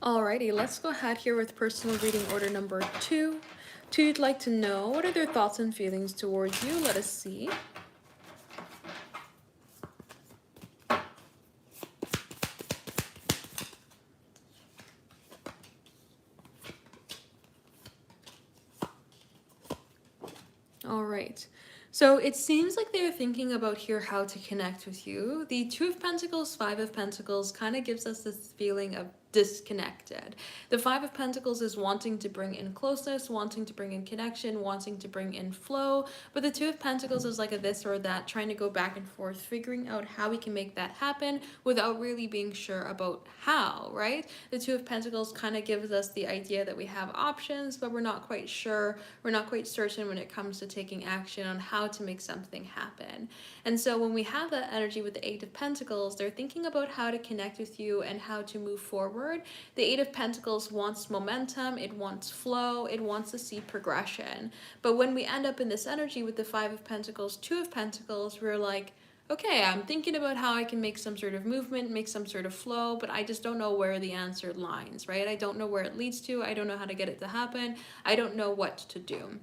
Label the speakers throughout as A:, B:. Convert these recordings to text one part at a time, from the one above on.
A: Alrighty, let's go ahead here with personal reading order number two. Two, you'd like to know what are their thoughts and feelings towards you? Let us see. All right. So it seems like they're thinking about here how to connect with you. The Two of Pentacles, Five of Pentacles kind of gives us this feeling of disconnected. The Five of Pentacles is wanting to bring in closeness, wanting to bring in connection, wanting to bring in flow. But the Two of Pentacles is like a this or that, trying to go back and forth, figuring out how we can make that happen without really being sure about how, right? The Two of Pentacles kind of gives us the idea that we have options, but we're not quite sure, we're not quite certain when it comes to taking action on how to make something happen. And so when we have that energy with the Eight of Pentacles, they're thinking about how to connect with you and how to move forward. The Eight of Pentacles wants momentum, it wants flow, it wants to see progression. But when we end up in this energy with the Five of Pentacles, Two of Pentacles, we're like, okay, I'm thinking about how I can make some sort of movement, make some sort of flow, but I just don't know where the answer lies, right? I don't know where it leads to. I don't know how to get it to happen. I don't know what to do.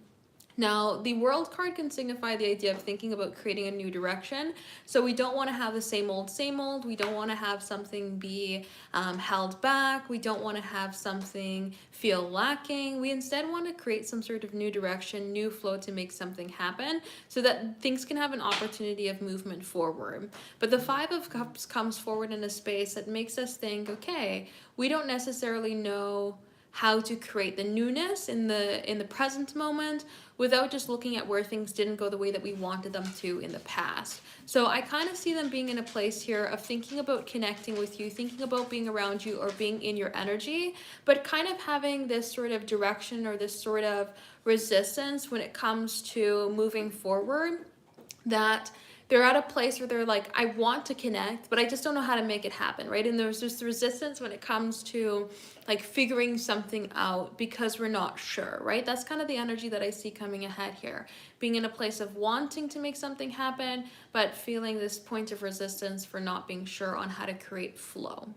A: Now, the World card can signify the idea of thinking about creating a new direction. So we don't want to have the same old, same old. We don't want to have something be held back. We don't want to have something feel lacking. We instead want to create some sort of new direction, new flow to make something happen so that things can have an opportunity of movement forward. But the Five of Cups comes forward in a space that makes us think, okay, we don't necessarily know how to create the newness in the present moment without just looking at where things didn't go the way that we wanted them to in the past. So I kind of see them being in a place here of thinking about connecting with you, thinking about being around you or being in your energy, but kind of having this sort of direction or this sort of resistance when it comes to moving forward, that they're at a place where they're like, I want to connect, but I just don't know how to make it happen, right? And there's this resistance when it comes to like figuring something out because we're not sure, right? That's kind of the energy that I see coming ahead here. Being in a place of wanting to make something happen, but feeling this point of resistance for not being sure on how to create flow.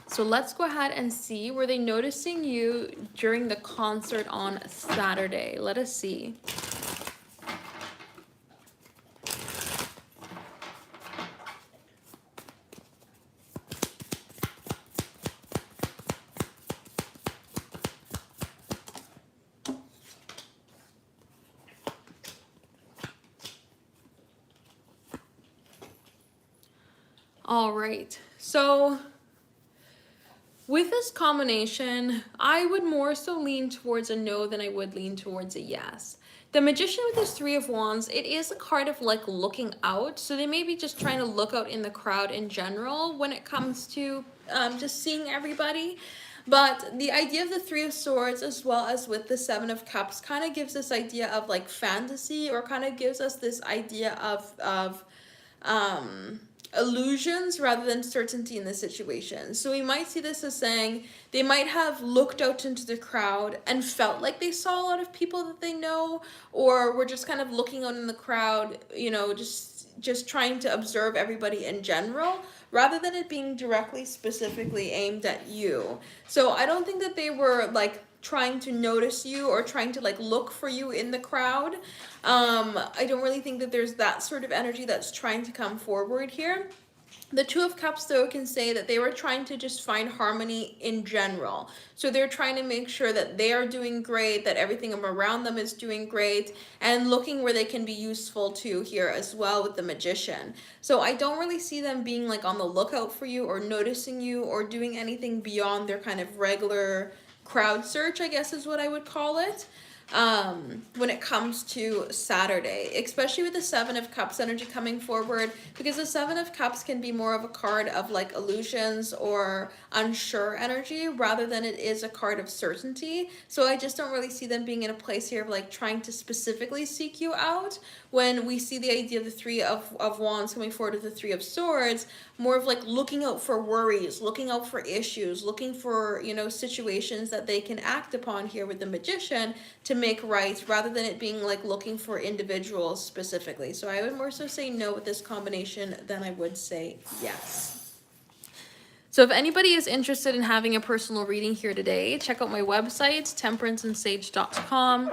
A: So let's go ahead and see, were they noticing you during the concert on Saturday? Let us see. All right, so with this combination, I would more so lean towards a no than I would lean towards a yes. The Magician with his Three of Wands, it is a card of like looking out. So they may be just trying to look out in the crowd in general when it comes to just seeing everybody. But the idea of the Three of Swords as well as with the Seven of Cups kind of gives this idea of like fantasy, or kind of gives us this idea of illusions rather than certainty in the situation. So we might see this as saying they might have looked out into the crowd and felt like they saw a lot of people that they know, or were just kind of looking out in the crowd, you know, just trying to observe everybody in general rather than it being directly specifically aimed at you. So I don't think that they were like trying to notice you or trying to like look for you in the crowd. I don't really think that there's that sort of energy that's trying to come forward here. The Two of Cups, though, can say that they were trying to just find harmony in general. So they're trying to make sure that they are doing great, that everything around them is doing great, and looking where they can be useful to here as well with the Magician. So I don't really see them being like on the lookout for you or noticing you or doing anything beyond their kind of regular crowd search, I guess is what I would call it, when it comes to Saturday, especially with the Seven of Cups energy coming forward, because the Seven of Cups can be more of a card of like illusions or unsure energy rather than it is a card of certainty. So I just don't really see them being in a place here of like trying to specifically seek you out. When we see the idea of the Three of Wands coming forward with the Three of Swords, more of like looking out for worries, looking out for issues, looking for, you know, situations that they can act upon here with the Magician to make right, rather than it being like looking for individuals specifically. So I would more so say no with this combination than I would say yes. So if anybody is interested in having a personal reading here today, check out my website, temperanceandsage.com.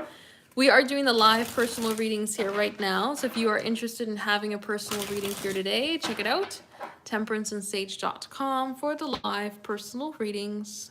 A: We are doing the live personal readings here right now. So if you are interested in having a personal reading here today, check it out, temperanceandsage.com for the live personal readings.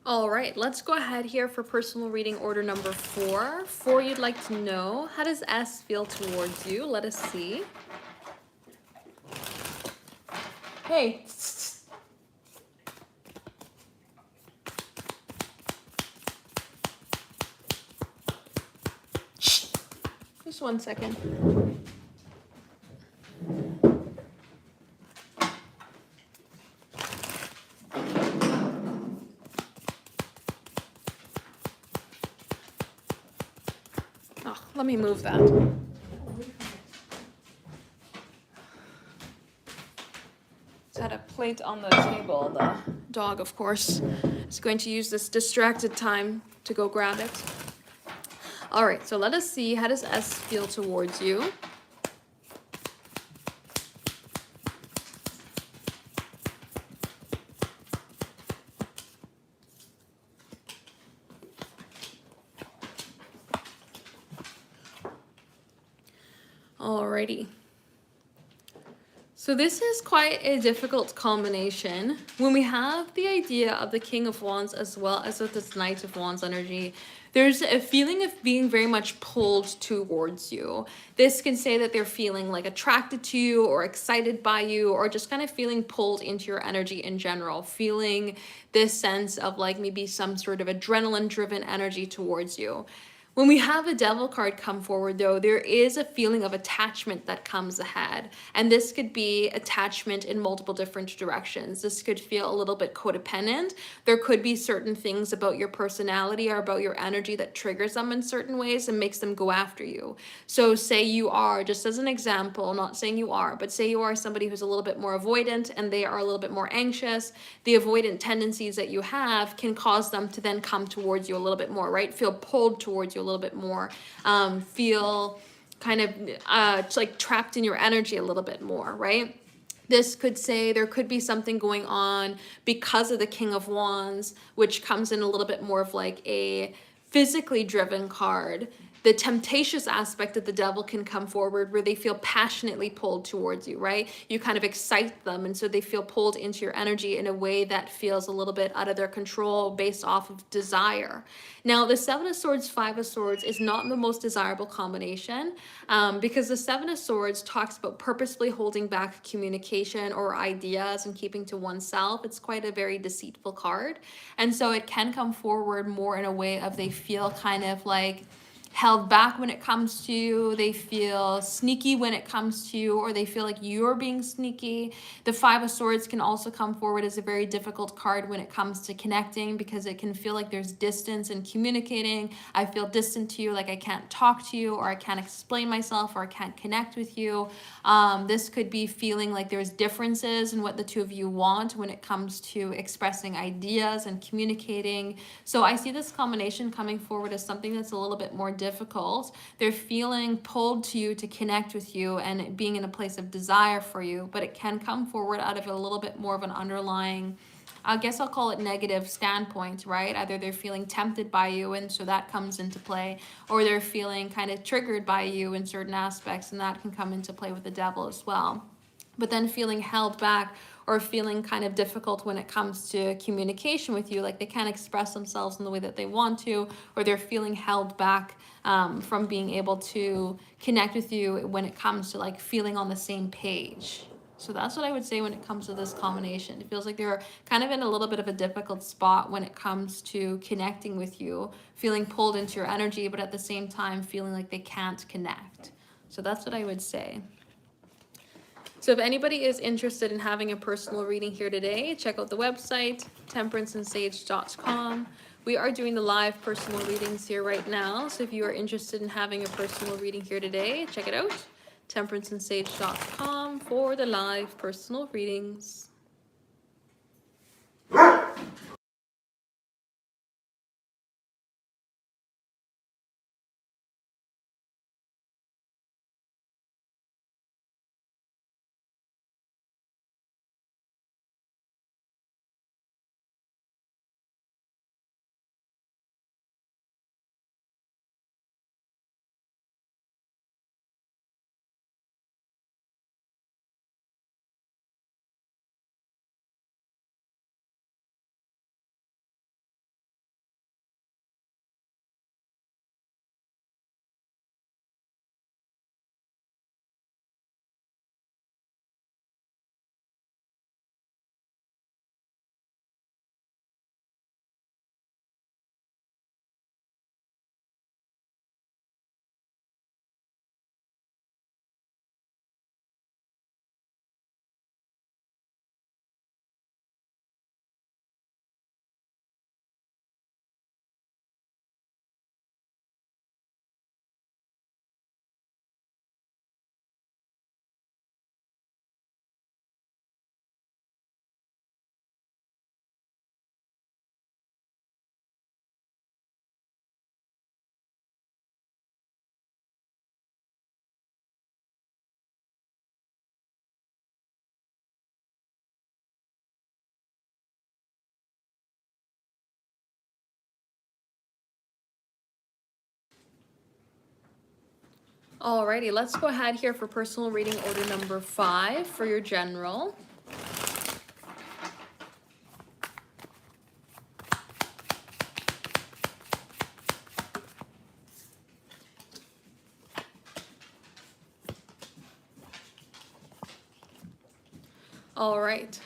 A: All right, let's go ahead here for personal reading order number 4. 4, you'd like to know, how does S feel towards you? Let us see. Hey. Just 1 second. Oh, let me move that. It's had a plate on the table. The dog, of course, is going to use this distracted time to go grab it. All right, so let us see, how does S feel towards you? Alrighty. So this is quite a difficult combination. When we have the idea of the King of Wands as well as with this Knight of Wands energy, there's a feeling of being very much pulled towards you. This can say that they're feeling like attracted to you or excited by you or just kind of feeling pulled into your energy in general, feeling this sense of like maybe some sort of adrenaline driven energy towards you. When we have a Devil card come forward, though, there is a feeling of attachment that comes ahead. And this could be attachment in multiple different directions. This could feel a little bit codependent. There could be certain things about your personality or about your energy that triggers them in certain ways and makes them go after you. So say you are, just as an example, not saying you are, but say you are somebody who's a little bit more avoidant and they are a little bit more anxious. The avoidant tendencies that you have can cause them to then come towards you a little bit more, right? Feel pulled towards you a little bit more, feel kind of like trapped in your energy a little bit more, right? This could say there could be something going on because of the King of Wands, which comes in a little bit more of like a physically driven card. the temptatious aspect of the devil can come forward, where they feel passionately pulled towards you, right? You kind of excite them, and so they feel pulled into your energy in a way that feels a little bit out of their control based off of desire. Now, the Seven of Swords, Five of Swords is not the most desirable combination, because the Seven of Swords talks about purposefully holding back communication or ideas and keeping to oneself. It's quite a very deceitful card. And so it can come forward more in a way of they feel kind of like held back when it comes to you, they feel sneaky when it comes to you, or they feel like you're being sneaky. The Five of Swords can also come forward as a very difficult card when it comes to connecting, because it can feel like there's distance in communicating. I feel distant to you, like I can't talk to you, or I can't explain myself, or I can't connect with you. This could be feeling like there's differences in what the two of you want when it comes to expressing ideas and communicating. So I see this combination coming forward as something that's a little bit more difficult. They're feeling pulled to you to connect with you and being in a place of desire for you, but it can come forward out of a little bit more of an underlying, I guess I'll call it negative standpoint, right? Either they're feeling tempted by you, and so that comes into play, or they're feeling kind of triggered by you in certain aspects, and that can come into play with the devil as well. But then feeling held back or feeling kind of difficult when it comes to communication with you, like they can't express themselves in the way that they want to, or they're feeling held back from being able to connect with you when it comes to like feeling on the same page. So that's what I would say when it comes to this combination. It feels like they're kind of in a little bit of a difficult spot when it comes to connecting with you, feeling pulled into your energy, but at the same time feeling like they can't connect. So that's what I would say. So if anybody is interested in having a personal reading here today, check out the website, temperanceandsage.com. We are doing the live personal readings here right now. So if you are interested in having a personal reading here today, check it out, temperanceandsage.com, for the live personal readings. Alrighty, let's go ahead here for personal reading order number 5 for your general. All right.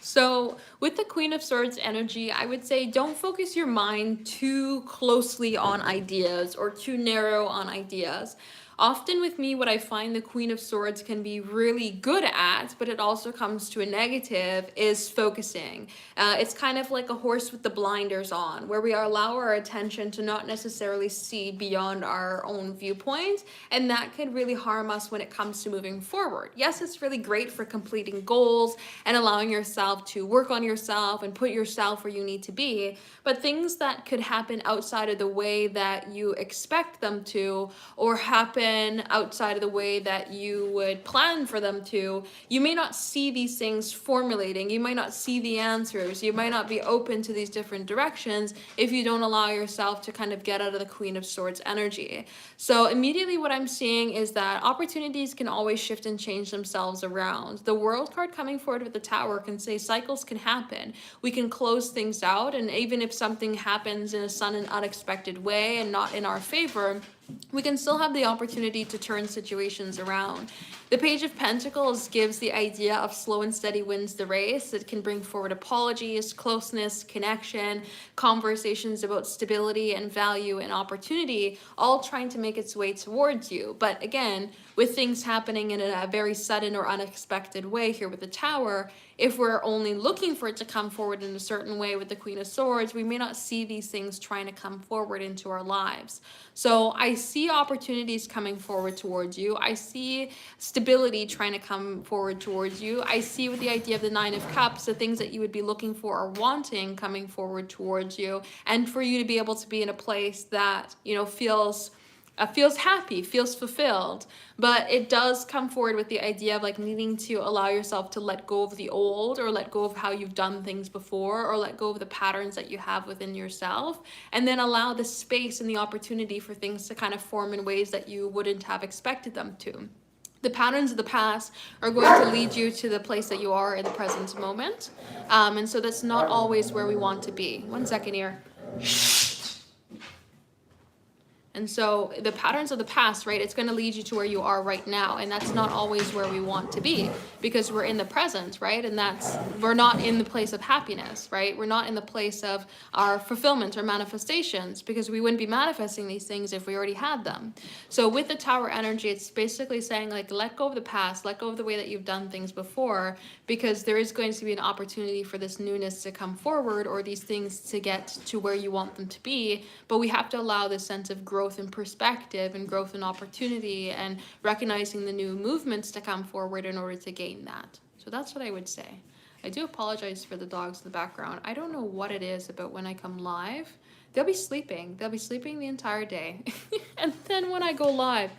A: So with the Queen of Swords energy, I would say don't focus your mind too closely on ideas or too narrow on ideas. Often with me, what I find the Queen of Swords can be really good at, but it also comes to a negative, is focusing. It's kind of like a horse with the blinders on, where we allow our attention to not necessarily see beyond our own viewpoint, and that can really harm us when it comes to moving forward. Yes, it's really great for completing goals and allowing yourself to work on yourself and put yourself where you need to be, but things that could happen outside of the way that you expect them to, or happen happen outside of the way that you would plan for them to, you may not see these things formulating. You might not see the answers. You might not be open to these different directions if you don't allow yourself to kind of get out of the Queen of Swords energy. So immediately what I'm seeing is that opportunities can always shift and change themselves around. The World card coming forward with the Tower can say cycles can happen. We can close things out, and even if something happens in a sudden unexpected way and not in our favor, we can still have the opportunity to turn situations around. The Page of Pentacles gives the idea of slow and steady wins the race. It can bring forward apologies, closeness, connection, conversations about stability and value and opportunity, all trying to make its way towards you. But again, with things happening in a very sudden or unexpected way here with the Tower, if we're only looking for it to come forward in a certain way with the Queen of Swords, we may not see these things trying to come forward into our lives. So I see opportunities coming forward towards you. I see stability trying to come forward towards you. I see with the idea of the Nine of Cups, the things that you would be looking for or wanting coming forward towards you, and for you to be able to be in a place that, feels happy, feels fulfilled. But it does come forward with the idea of like needing to allow yourself to let go of the old, or let go of how you've done things before, or let go of the patterns that you have within yourself, and then allow the space and the opportunity for things to kind of form in ways that you wouldn't have expected them to. The patterns of the past are going to lead you to the place that you are in the present moment. And so that's not always where we want to be. 1 second here. And so the patterns of the past, right, it's going to lead you to where you are right now. And that's not always where we want to be, because we're in the present, right? And we're not in the place of happiness, right? We're not in the place of our fulfillment or manifestations, because we wouldn't be manifesting these things if we already had them. So with the Tower energy, it's basically saying like, let go of the past, let go of the way that you've done things before, because there is going to be an opportunity for this newness to come forward, or these things to get to where you want them to be. But we have to allow this sense of growth and perspective and growth and opportunity and recognizing the new movements to come forward in order to gain that. So that's what I would say. I do apologize for the dogs in the background. I don't know what it is about when I come live. They'll be sleeping. They'll be sleeping the entire day. And then when I go live,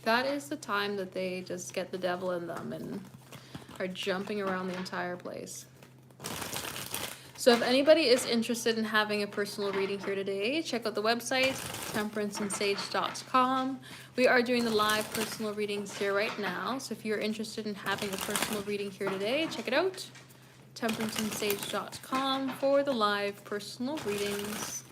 A: that is the time that they just get the devil in them and are jumping around the entire place. So if anybody is interested in having a personal reading here today, check out the website, temperanceandsage.com. We are doing the live personal readings here right now. So if you're interested in having a personal reading here today, check it out, temperanceandsage.com, for the live personal readings.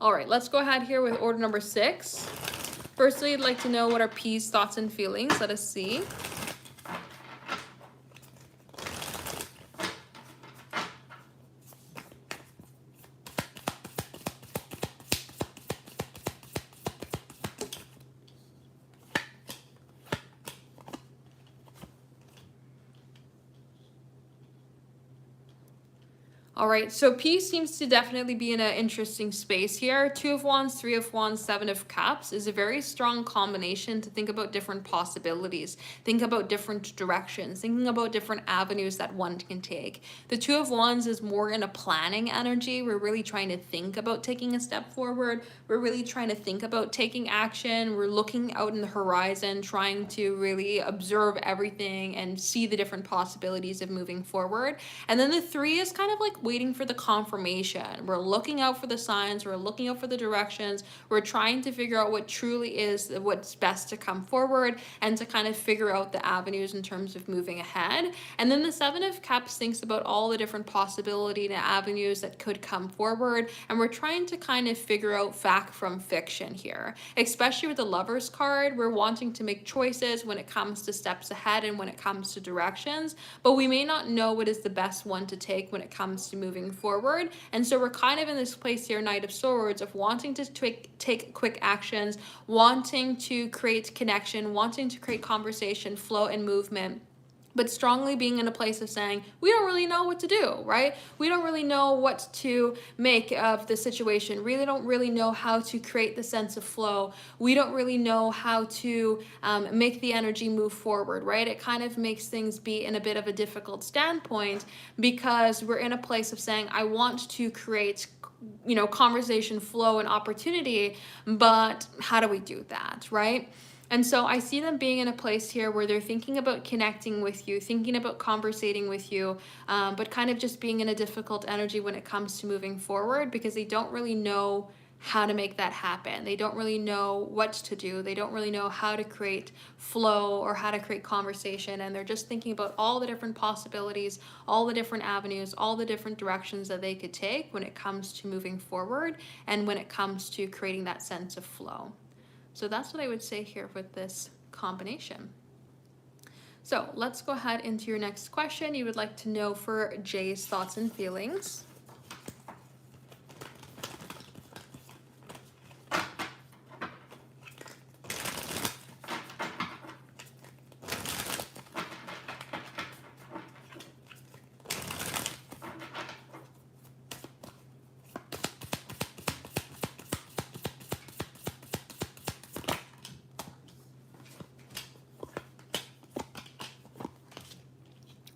A: All right, let's go ahead here with order number 6. Firstly, I'd like to know what are P's thoughts and feelings. Let us see. All right, so P seems to definitely be in an interesting space here. 2 of Wands, 3 of Wands, 7 of Cups is a very strong combination to think about different possibilities, think about different directions, thinking about different avenues that one can take. The 2 of Wands is more in a planning energy. We're really trying to think about taking a step forward. We're really trying to think about taking action. We're looking out in the horizon, trying to really observe everything and see the different possibilities of moving forward. And then the 3 is kind of like waiting for the confirmation. We're looking out for the signs, we're looking out for the directions, we're trying to figure out what truly is what's best to come forward and to kind of figure out the avenues in terms of moving ahead. And then the 7 of Cups thinks about all the different possibility and avenues that could come forward, and we're trying to kind of figure out fact from fiction here. Especially with the Lovers card, we're wanting to make choices when it comes to steps ahead and when it comes to directions, but we may not know what is the best one to take when it comes to moving forward. And so we're kind of in this place here, Knight of Swords, of wanting to take quick actions, wanting to create connection, wanting to create conversation, flow, and movement, but strongly being in a place of saying, we don't really know what to do, right? We don't really know what to make of the situation. Really don't really know how to create the sense of flow. We don't really know how to make the energy move forward, right? It kind of makes things be in a bit of a difficult standpoint because we're in a place of saying, I want to create conversation, flow, and opportunity, but how do we do that, right? And so I see them being in a place here where they're thinking about connecting with you, thinking about conversating with you, but kind of just being in a difficult energy when it comes to moving forward because they don't really know how to make that happen. They don't really know what to do. They don't really know how to create flow or how to create conversation. And they're just thinking about all the different possibilities, all the different avenues, all the different directions that they could take when it comes to moving forward and when it comes to creating that sense of flow. So that's what I would say here with this combination. So let's go ahead into your next question. You would like to know for Jay's thoughts and feelings.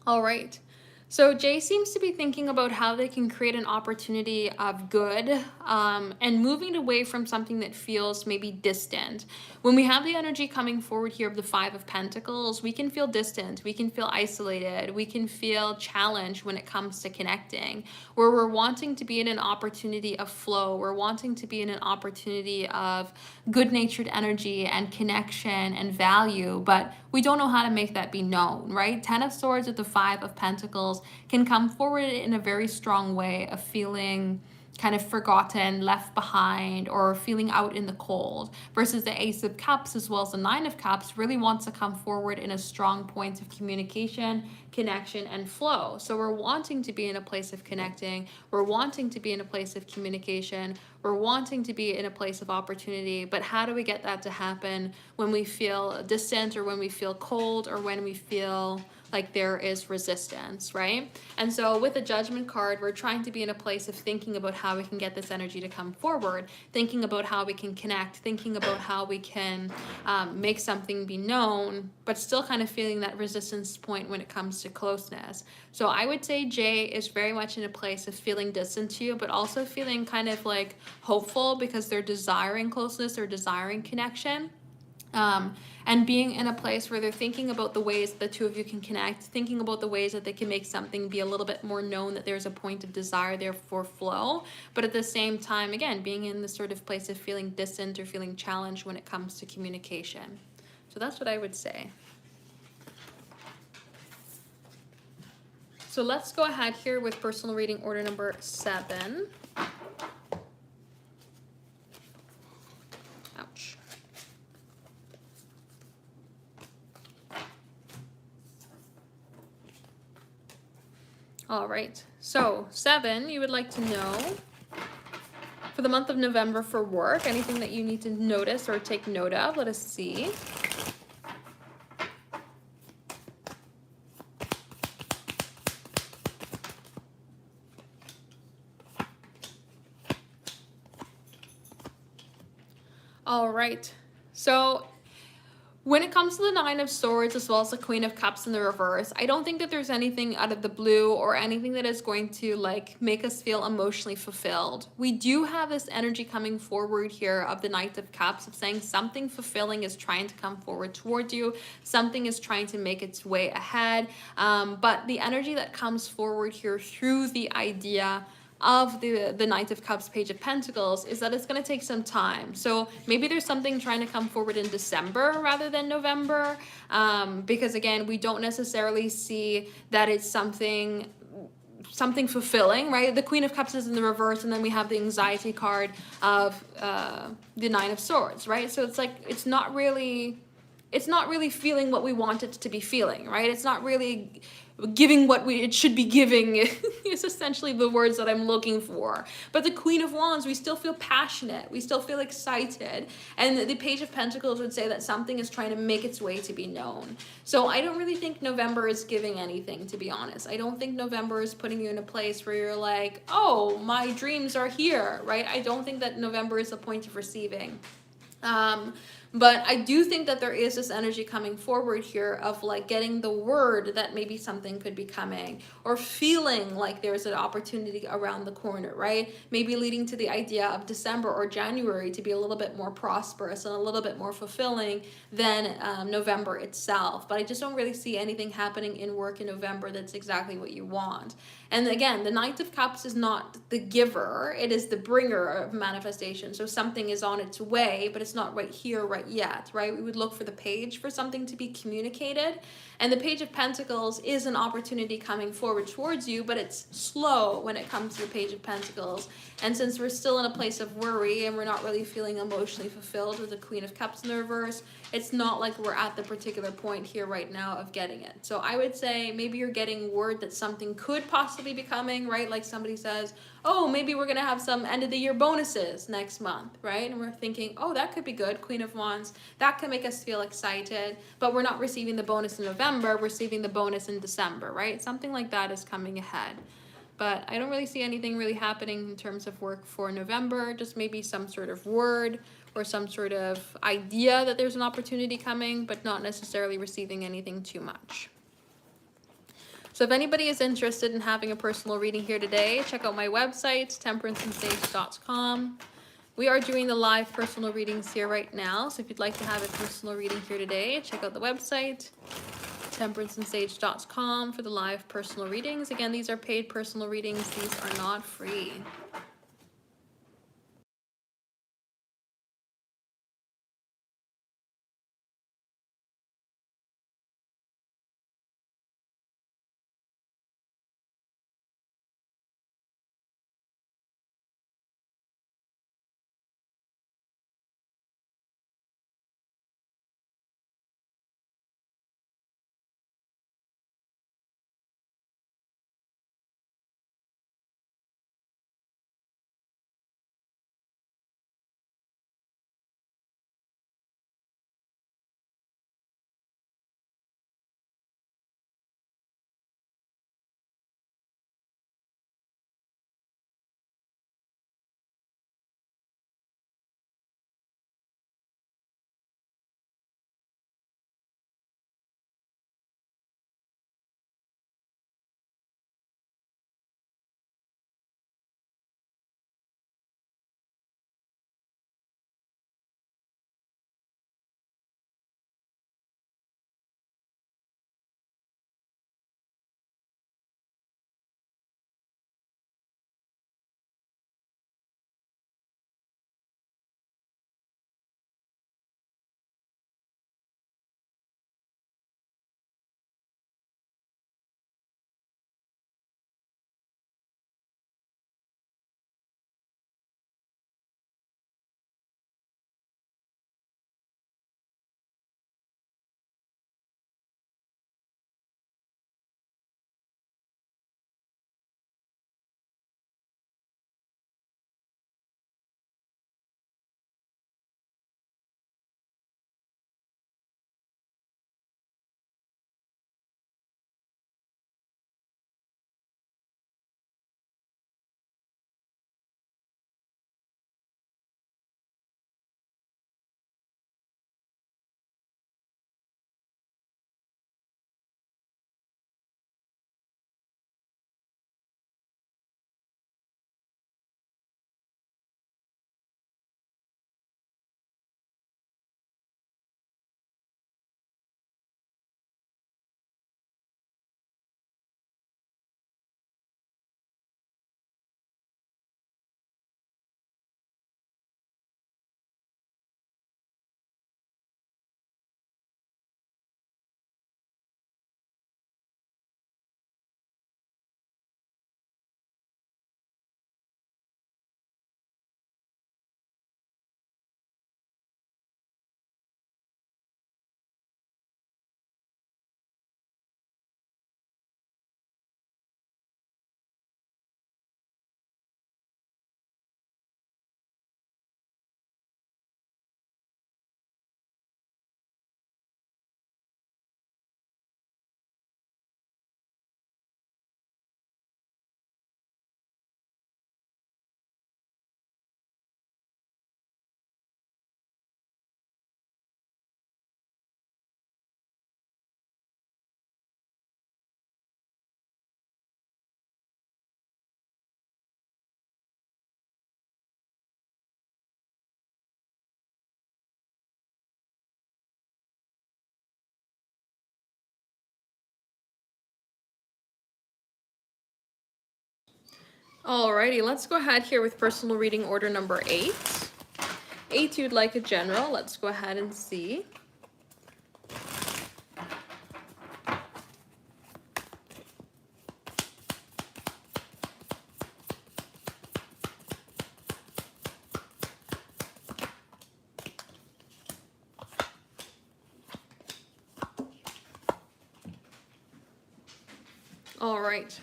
A: All right. So Jay seems to be thinking about how they can create an opportunity of good and moving away from something that feels maybe distant. When we have the energy coming forward here of the 5 of Pentacles, we can feel distant, we can feel isolated, we can feel challenged when it comes to connecting, where we're wanting to be in an opportunity of flow, we're wanting to be in an opportunity of good-natured energy and connection and value, but we don't know how to make that be known, right? 10 of Swords with the 5 of Pentacles can come forward in a very strong way of feeling kind of forgotten, left behind, or feeling out in the cold, versus the Ace of Cups as well as the 9 of Cups really wants to come forward in a strong point of communication, connection, and flow. So we're wanting to be in a place of connecting, we're wanting to be in a place of communication, we're wanting to be in a place of opportunity, but how do we get that to happen when we feel distant or when we feel cold or when we feel like there is resistance, right? And so with the Judgment card, we're trying to be in a place of thinking about how we can get this energy to come forward, thinking about how we can connect, thinking about how we can make something be known, but still kind of feeling that resistance point when it comes to closeness. So I would say Jay is very much in a place of feeling distant to you, but also feeling kind of like hopeful because they're desiring closeness or desiring connection. And being in a place where they're thinking about the ways the two of you can connect, thinking about the ways that they can make something be a little bit more known, that there's a point of desire there for flow, but at the same time, again, being in this sort of place of feeling distant or feeling challenged when it comes to communication. So that's what I would say. So let's go ahead here with personal reading order number 7. All right. So 7, you would like to know for the month of November for work, anything that you need to notice or take note of. Let us see. All right. So when it comes to the Nine of Swords as well as the Queen of Cups in the reverse, I don't think that there's anything out of the blue or anything that is going to like make us feel emotionally fulfilled. We do have this energy coming forward here of the Knight of Cups of saying something fulfilling is trying to come forward toward you. Something is trying to make its way ahead. But the energy that comes forward here through the idea of the Knight of Cups, Page of Pentacles, is that it's going to take some time. So maybe there's something trying to come forward in December rather than November, because again, we don't necessarily see that it's something fulfilling, right? The Queen of Cups is in the reverse, and then we have the anxiety card of the Nine of Swords, right? So it's like it's not really feeling what we want it to be feeling, right? It's not really giving what it should be giving is essentially the words that I'm looking for. But the Queen of Wands, we still feel passionate. We still feel excited. And the Page of Pentacles would say that something is trying to make its way to be known. So I don't really think November is giving anything, to be honest. I don't think November is putting you in a place where you're like, oh, my dreams are here, right? I don't think that November is the point of receiving. But I do think that there is this energy coming forward here of like getting the word that maybe something could be coming, or feeling like there's an opportunity around the corner, right? Maybe leading to the idea of December or January to be a little bit more prosperous and a little bit more fulfilling than November itself. But I just don't really see anything happening in work in November that's exactly what you want. And again, the Knight of Cups is not the giver, it is the bringer of manifestation. So something is on its way, but it's not right here, right yet, right? We would look for the page for something to be communicated. And the Page of Pentacles is an opportunity coming forward towards you, but it's slow when it comes to the Page of Pentacles. And since we're still in a place of worry and we're not really feeling emotionally fulfilled with the Queen of Cups in the reverse, it's not like we're at the particular point here right now of getting it. So I would say maybe you're getting word that something could possibly be coming, right? Like somebody says, oh, maybe we're going to have some end of the year bonuses next month, right? And we're thinking, oh, that could be good, Queen of Wands. That could make us feel excited, but we're not receiving the bonus in November, we're receiving the bonus in December, right? Something like that is coming ahead. But I don't really see anything really happening in terms of work for November, just maybe some sort of word or some sort of idea that there's an opportunity coming, but not necessarily receiving anything too much. So if anybody is interested in having a personal reading here today, check out my website, temperanceandsage.com. We are doing the live personal readings here right now, so if you'd like to have a personal reading here today, check out the website, temperanceandsage.com, for the live personal readings. Again, these are paid personal readings. These are not free. Alrighty, let's go ahead here with personal reading order number 8. 8, you'd like a general. Let's go ahead and see. All right.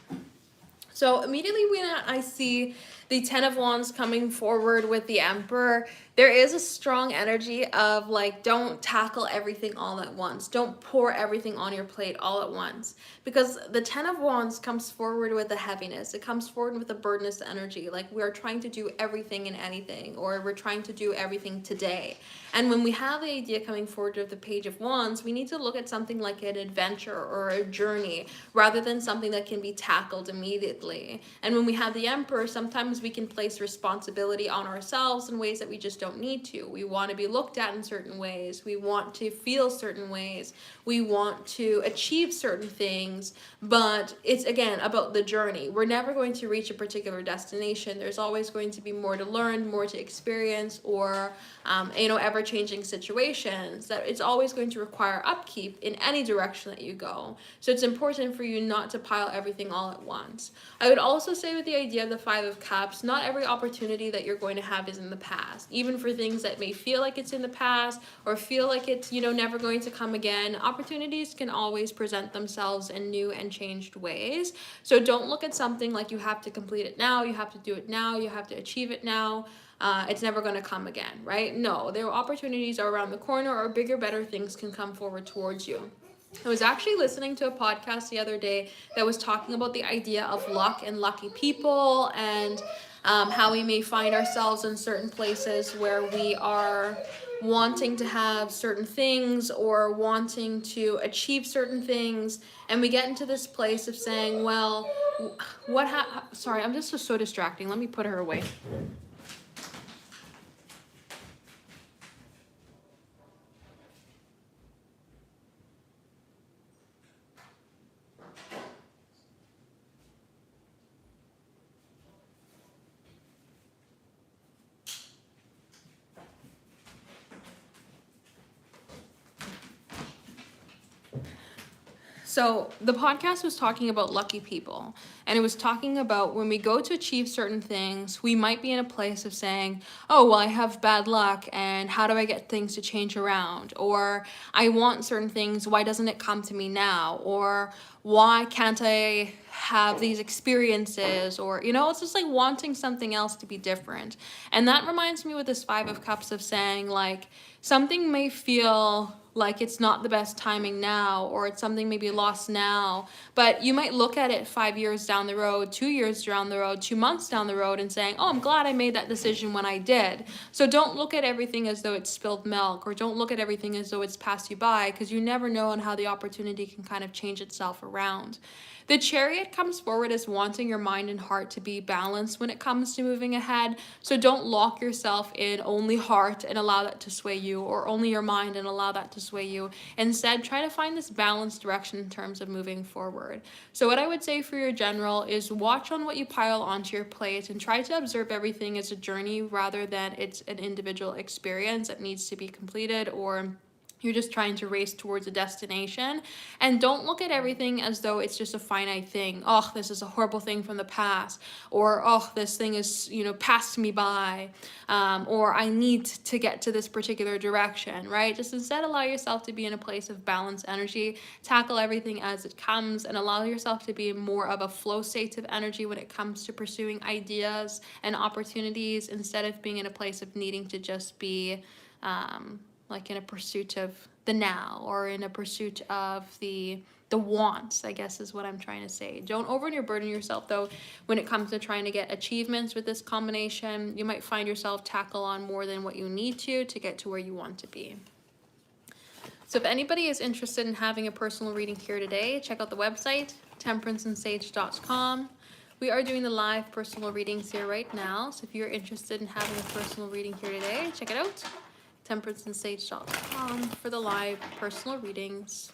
A: So immediately when I see the Ten of Wands coming forward with the Emperor, there is a strong energy of like, don't tackle everything all at once. Don't pour everything on your plate all at once. Because the Ten of Wands comes forward with a heaviness. It comes forward with a burdenous energy. Like we're trying to do everything and anything, or we're trying to do everything today. And when we have the idea coming forward with the Page of Wands, we need to look at something like an adventure or a journey rather than something that can be tackled immediately. And when we have the Emperor, sometimes we can place responsibility on ourselves in ways that we just don't need to. We want to be looked at in certain ways. We want to feel certain ways. We want to achieve certain things, but it's again about the journey. We're never going to reach a particular destination. There's always going to be more to learn, more to experience, or ever-changing situations. That it's always going to require upkeep in any direction that you go. So it's important for you not to pile everything all at once. I would also say with the idea of the Five of Cups, not every opportunity that you're going to have is in the past. Even for things that may feel like it's in the past or feel like it's, never going to come again, opportunities can always present themselves in new and changed ways. So don't look at something like you have to complete it now, you have to do it now, you have to achieve it now. It's never going to come again, right? No, there are opportunities are around the corner, or bigger, better things can come forward towards you. I was actually listening to a podcast the other day that was talking about the idea of luck and lucky people, and how we may find ourselves in certain places where we are wanting to have certain things or wanting to achieve certain things, and we get into this place of saying, well, sorry, I'm just so distracting. Let me put her away. So the podcast was talking about lucky people, and it was talking about when we go to achieve certain things, we might be in a place of saying, oh, well, I have bad luck, and how do I get things to change around? Or I want certain things, why doesn't it come to me now? Or why can't I have these experiences? Or, it's just like wanting something else to be different. And that reminds me with this Five of Cups of saying, like, something may feel like it's not the best timing now, or it's something maybe lost now, but you might look at it 5 years down the road, 2 years down the road, 2 months down the road, and saying, oh, I'm glad I made that decision when I did. So don't look at everything as though it's spilled milk, or don't look at everything as though it's passed you by, because you never know on how the opportunity can kind of change itself around. The Chariot comes forward as wanting your mind and heart to be balanced when it comes to moving ahead. So don't lock yourself in only heart and allow that to sway you, or only your mind and allow that to sway you. Instead, try to find this balanced direction in terms of moving forward. So what I would say for your general is watch on what you pile onto your plate and try to observe everything as a journey rather than it's an individual experience that needs to be completed, or you're just trying to race towards a destination. And don't look at everything as though it's just a finite thing. Oh, this is a horrible thing from the past. Or, oh, this thing is, passed me by. Or I need to get to this particular direction, right? Just instead allow yourself to be in a place of balanced energy. Tackle everything as it comes and allow yourself to be more of a flow state of energy when it comes to pursuing ideas and opportunities, instead of being in a place of needing to just be like in a pursuit of the now, or in a pursuit of the wants, I guess is what I'm trying to say. Don't overburden yourself though when it comes to trying to get achievements with this combination. You might find yourself tackle on more than what you need to get to where you want to be. So if anybody is interested in having a personal reading here today, check out the website, temperanceandsage.com. We are doing the live personal readings here right now. So if you're interested in having a personal reading here today, check it out. temperanceandsage.com for the live personal readings.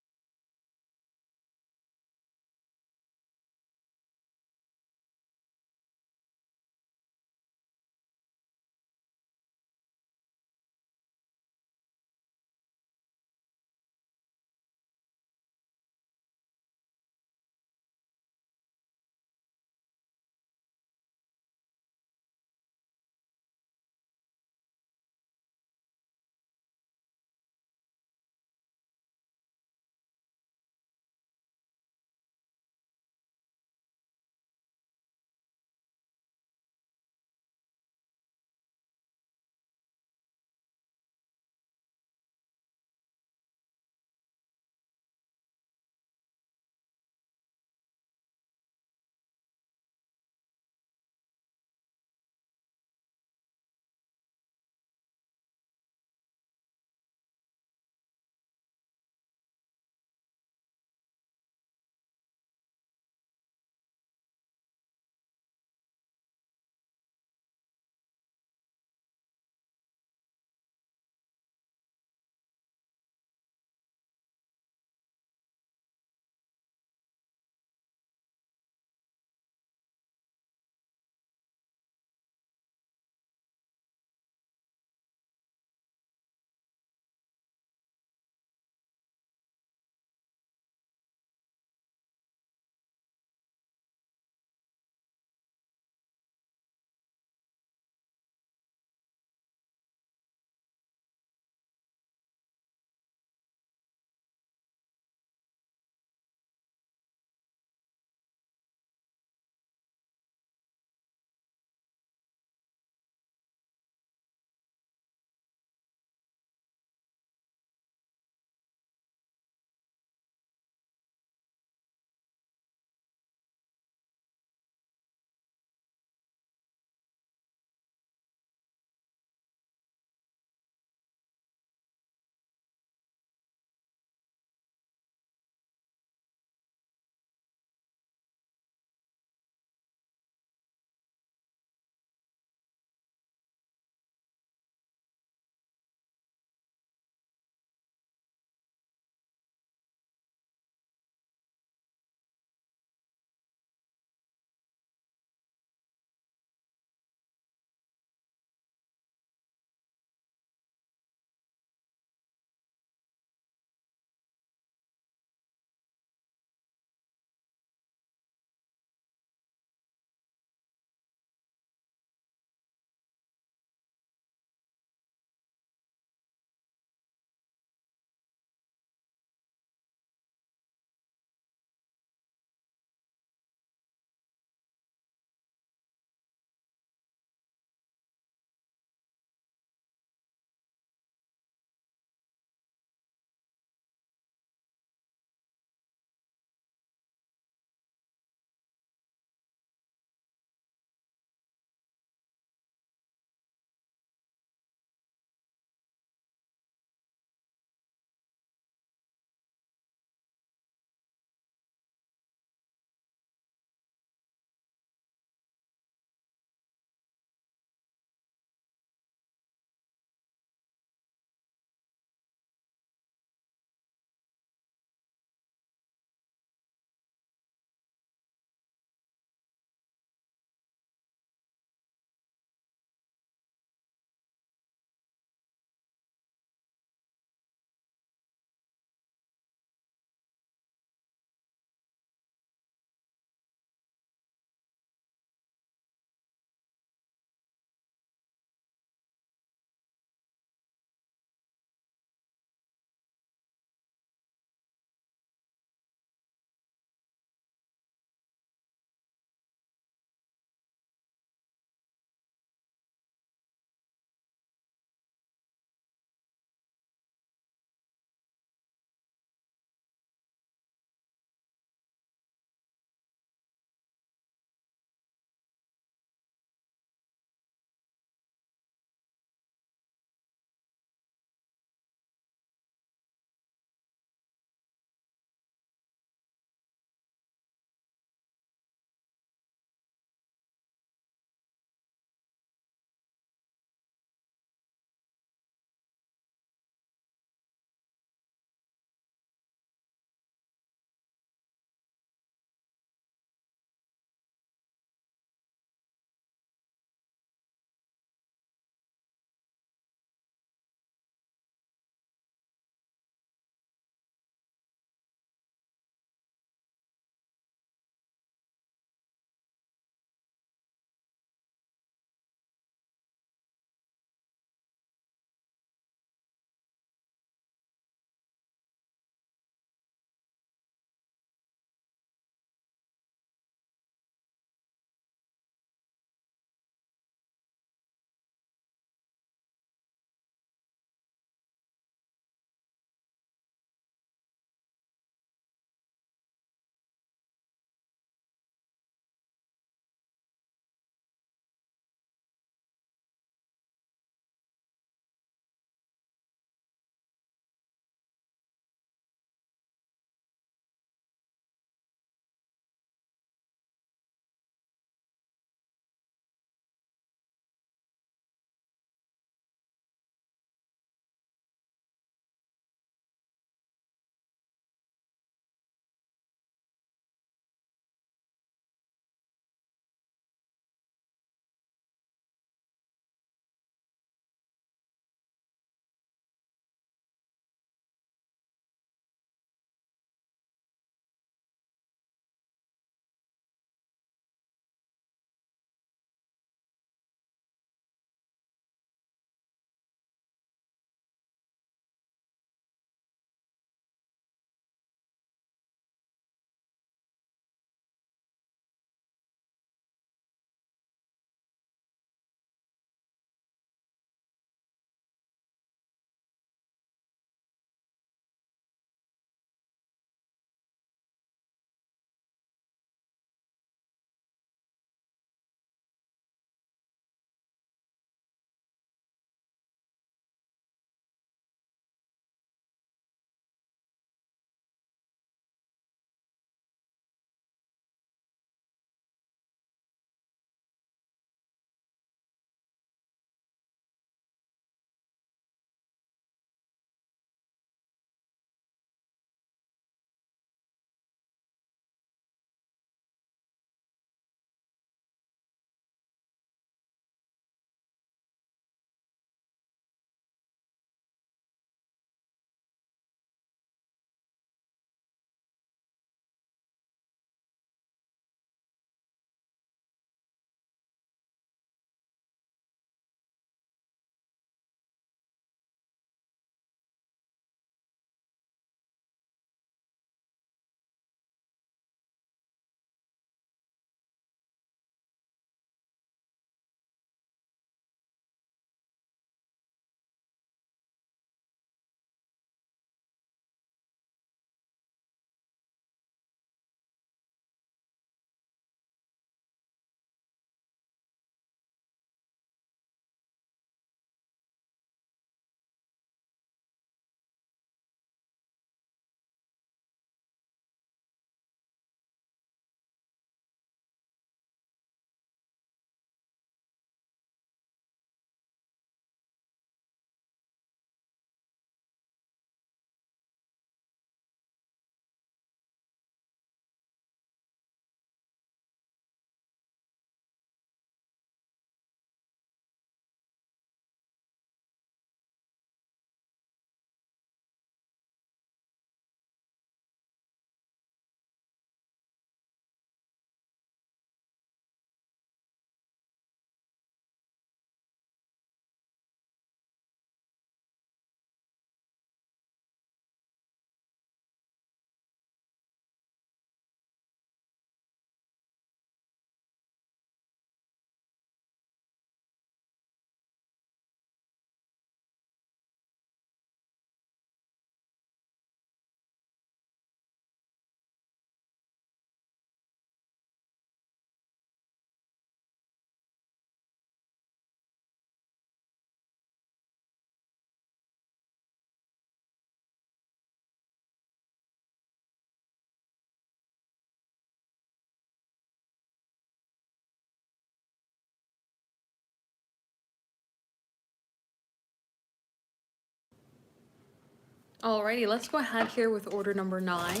A: Alrighty, let's go ahead here with order number 9.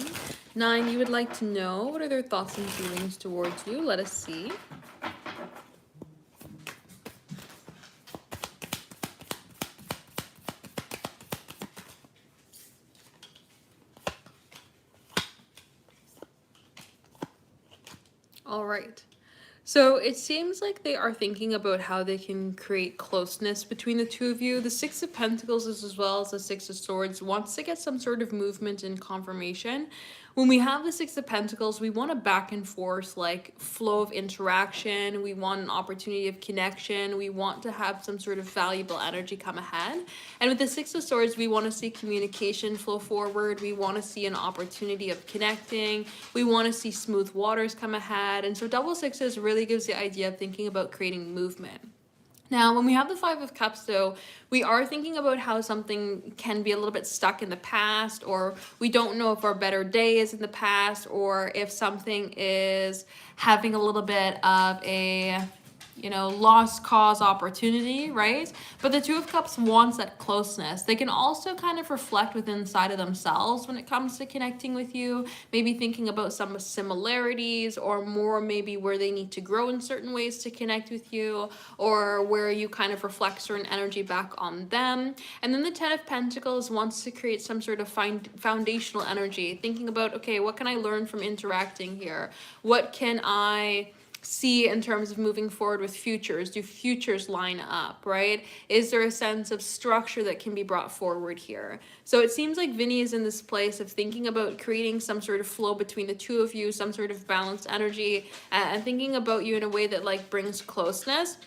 A: 9, you would like to know what are their thoughts and feelings towards you. Let us see. All right. So it seems like they are thinking about how they can create closeness between the two of you. The Six of Pentacles, as well as the Six of Swords, wants to get some sort of movement and confirmation. When we have the Six of Pentacles, we want a back and forth, like, flow of interaction. We want an opportunity of connection. We want to have some sort of valuable energy come ahead. And with the Six of Swords, we want to see communication flow forward. We want to see an opportunity of connecting. We want to see smooth waters come ahead. And so double sixes really gives the idea of thinking about creating movement. Now, when we have the Five of Cups, though, we are thinking about how something can be a little bit stuck in the past, or we don't know if our better day is in the past, or if something is having a little bit of a, lost cause opportunity, right? But the Two of Cups wants that closeness. They can also kind of reflect within inside of themselves when it comes to connecting with you, maybe thinking about some similarities, or more maybe where they need to grow in certain ways to connect with you, or where you kind of reflect certain energy back on them. And then the Ten of Pentacles wants to create some sort of foundational energy, thinking about, okay, what can I learn from interacting here? What can I see in terms of moving forward with futures? Do futures line up, right? Is there a sense of structure that can be brought forward here? So it seems like Vinny is in this place of thinking about creating some sort of flow between the two of you, some sort of balanced energy, and thinking about you in a way that, like, brings closeness.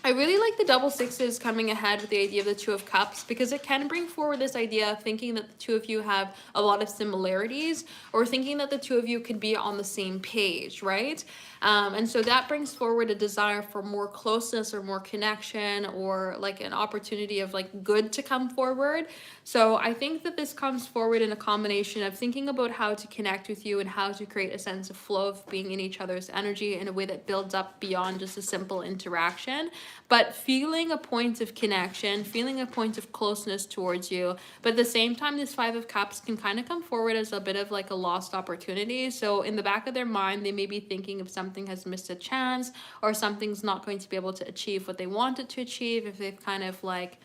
A: I really like the double sixes coming ahead with the idea of the Two of Cups, because it can bring forward this idea of thinking that the two of you have a lot of similarities, or thinking that the two of you could be on the same page, right? And so that brings forward a desire for more closeness or more connection, or like an opportunity of like good to come forward. So I think that this comes forward in a combination of thinking about how to connect with you and how to create a sense of flow of being in each other's energy in a way that builds up beyond just a simple interaction, but feeling a point of connection, feeling a point of closeness towards you. But at the same time, this Five of Cups can kind of come forward as a bit of like a lost opportunity. So in the back of their mind, they may be thinking if something has missed a chance, or something's not going to be able to achieve what they wanted to achieve, if they've kind of like,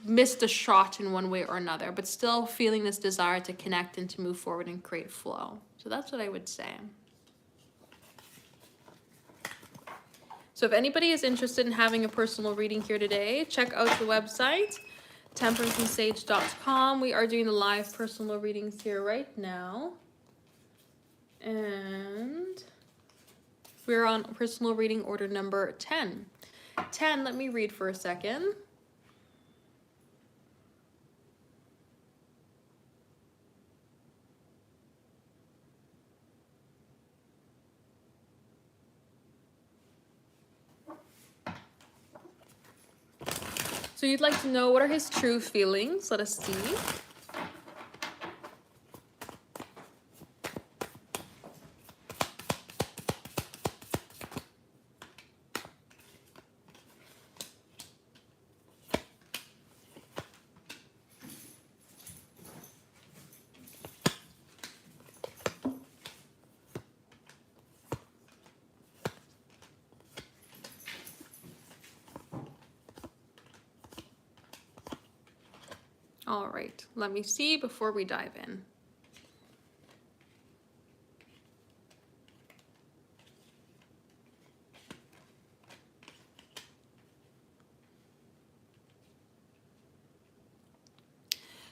A: missed a shot in one way or another, but still feeling this desire to connect and to move forward and create flow. So that's what I would say. So if anybody is interested in having a personal reading here today, check out the website, temperanceandsage.com. We are doing the live personal readings here right now. And we're on personal reading order number 10. 10, let me read for a second. So you'd like to know what are his true feelings. Let us see. All right, let me see before we dive in.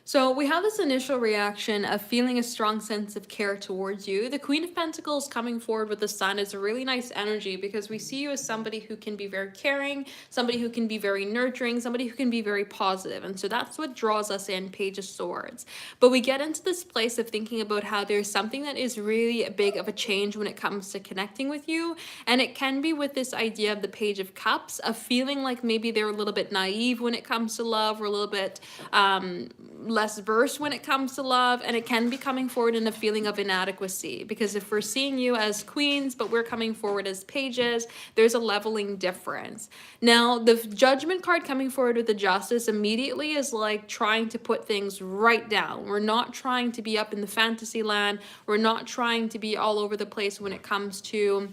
A: So we have this initial reaction of feeling a strong sense of care towards you. The Queen of Pentacles coming forward with the Sun is a really nice energy, because we see you as somebody who can be very caring, somebody who can be very nurturing, somebody who can be very positive. And so that's what draws us in, Page of Swords. But we get into this place of thinking about how there's something that is really big of a change when it comes to connecting with you. And it can be with this idea of the Page of Cups, of feeling like maybe they're a little bit naive when it comes to love, or a little bit less versed when it comes to love, and it can be coming forward in a feeling of inadequacy, because if we're seeing you as queens but we're coming forward as pages, there's a leveling difference. Now the Judgment card coming forward with the Justice immediately is like trying to put things right down. We're not trying to be up in the fantasy land. We're not trying to be all over the place when it comes to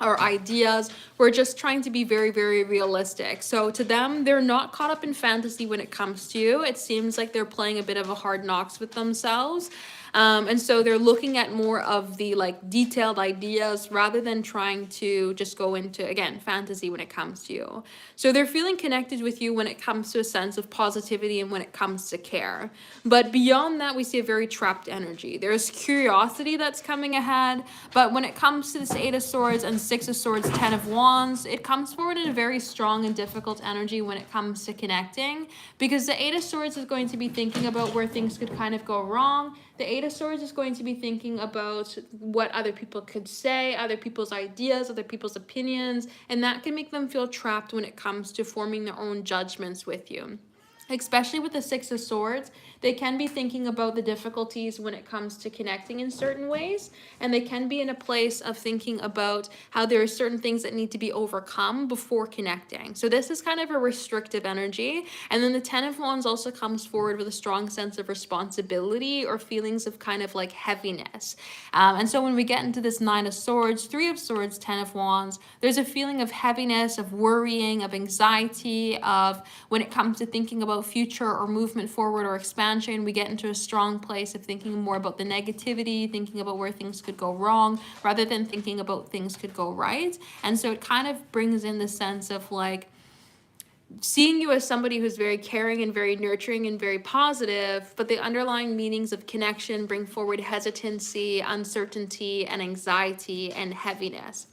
A: our ideas. We're just trying to be very, very realistic. So to them, they're not caught up in fantasy when it comes to you. It seems like they're playing a bit of a hard knocks with themselves. And so they're looking at more of the like detailed ideas rather than trying to just go into, again, fantasy when it comes to you. So they're feeling connected with you when it comes to a sense of positivity and when it comes to care. But beyond that, we see a very trapped energy. There's curiosity that's coming ahead, but when it comes to this Eight of Swords and Six of Swords, Ten of Wands, it comes forward in a very strong and difficult energy when it comes to connecting, because the Eight of Swords is going to be thinking about where things could kind of go wrong. The Eight of Swords is going to be thinking about what other people could say, other people's ideas, other people's opinions, and that can make them feel trapped when it comes to forming their own judgments with you. Especially with the Six of Swords, they can be thinking about the difficulties when it comes to connecting in certain ways, and they can be in a place of thinking about how there are certain things that need to be overcome before connecting. So this is kind of a restrictive energy. And then the Ten of Wands also comes forward with a strong sense of responsibility or feelings of kind of like heaviness. And so when we get into this Nine of Swords, Three of Swords, Ten of Wands, there's a feeling of heaviness, of worrying, of anxiety, of when it comes to thinking about future or movement forward or expansion, we get into a strong place of thinking more about the negativity, thinking about where things could go wrong, rather than thinking about things could go right. And so it kind of brings in the sense of like seeing you as somebody who's very caring and very nurturing and very positive, but the underlying meanings of connection bring forward hesitancy, uncertainty, and anxiety and heaviness.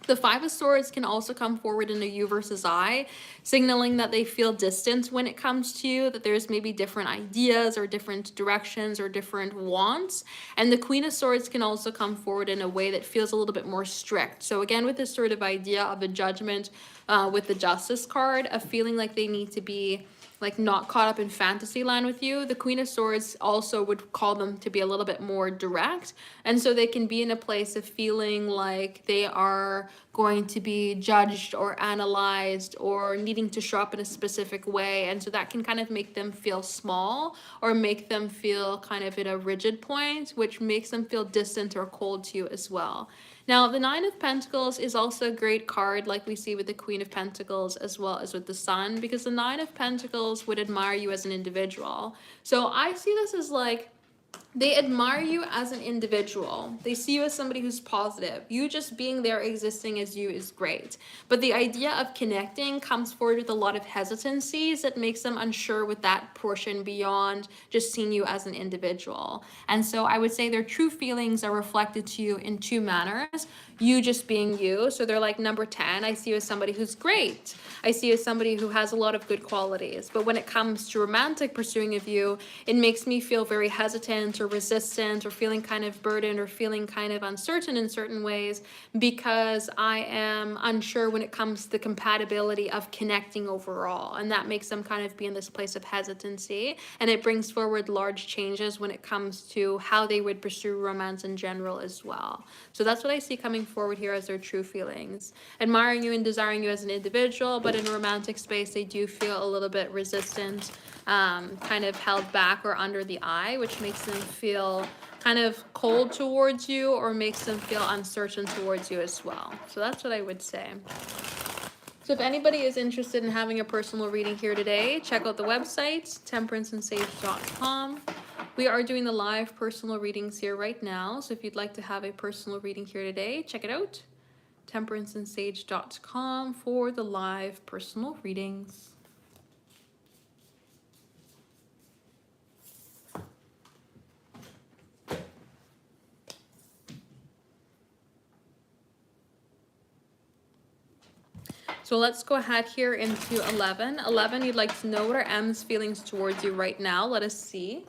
A: The Five of Swords can also come forward in a you versus I, signaling that they feel distant when it comes to you, that there's maybe different ideas or different directions or different wants. And the Queen of Swords can also come forward in a way that feels a little bit more strict. So again, with this sort of idea of a judgment with the Justice card, of feeling like they need to be like not caught up in fantasy land with you, the Queen of Swords also would call them to be a little bit more direct. And so they can be in a place of feeling like they are going to be judged or analyzed or needing to show up in a specific way. And so that can kind of make them feel small or make them feel kind of in a rigid point, which makes them feel distant or cold to you as well. Now, the Nine of Pentacles is also a great card, like we see with the Queen of Pentacles as well as with the Sun, because the Nine of Pentacles would admire you as an individual. So I see this as like, they admire you as an individual. They see you as somebody who's positive. You just being there, existing as you, is great. But the idea of connecting comes forward with a lot of hesitancies that makes them unsure with that portion beyond just seeing you as an individual. And so I would say their true feelings are reflected to you in two manners. You just being you. So they're like, number 10, I see you as somebody who's great. I see you as somebody who has a lot of good qualities. But when it comes to romantic pursuing of you, it makes me feel very hesitant or resistant or feeling kind of burdened or feeling kind of uncertain in certain ways, because I am unsure when it comes to the compatibility of connecting overall. And that makes them kind of be in this place of hesitancy. And it brings forward large changes when it comes to how they would pursue romance in general as well. So that's what I see coming forward here as their true feelings. Admiring you and desiring you as an individual, but in a romantic space, they do feel a little bit resistant, kind of held back or under the eye, which makes them feel kind of cold towards you or makes them feel uncertain towards you as well. So that's what I would say. So if anybody is interested in having a personal reading here today, check out the website, temperanceandsage.com. We are doing the live personal readings here right now. So if you'd like to have a personal reading here today, check it out, temperanceandsage.com, for the live personal readings. So let's go ahead here into 11. 11, you'd like to know what are M's feelings towards you right now. Let us see.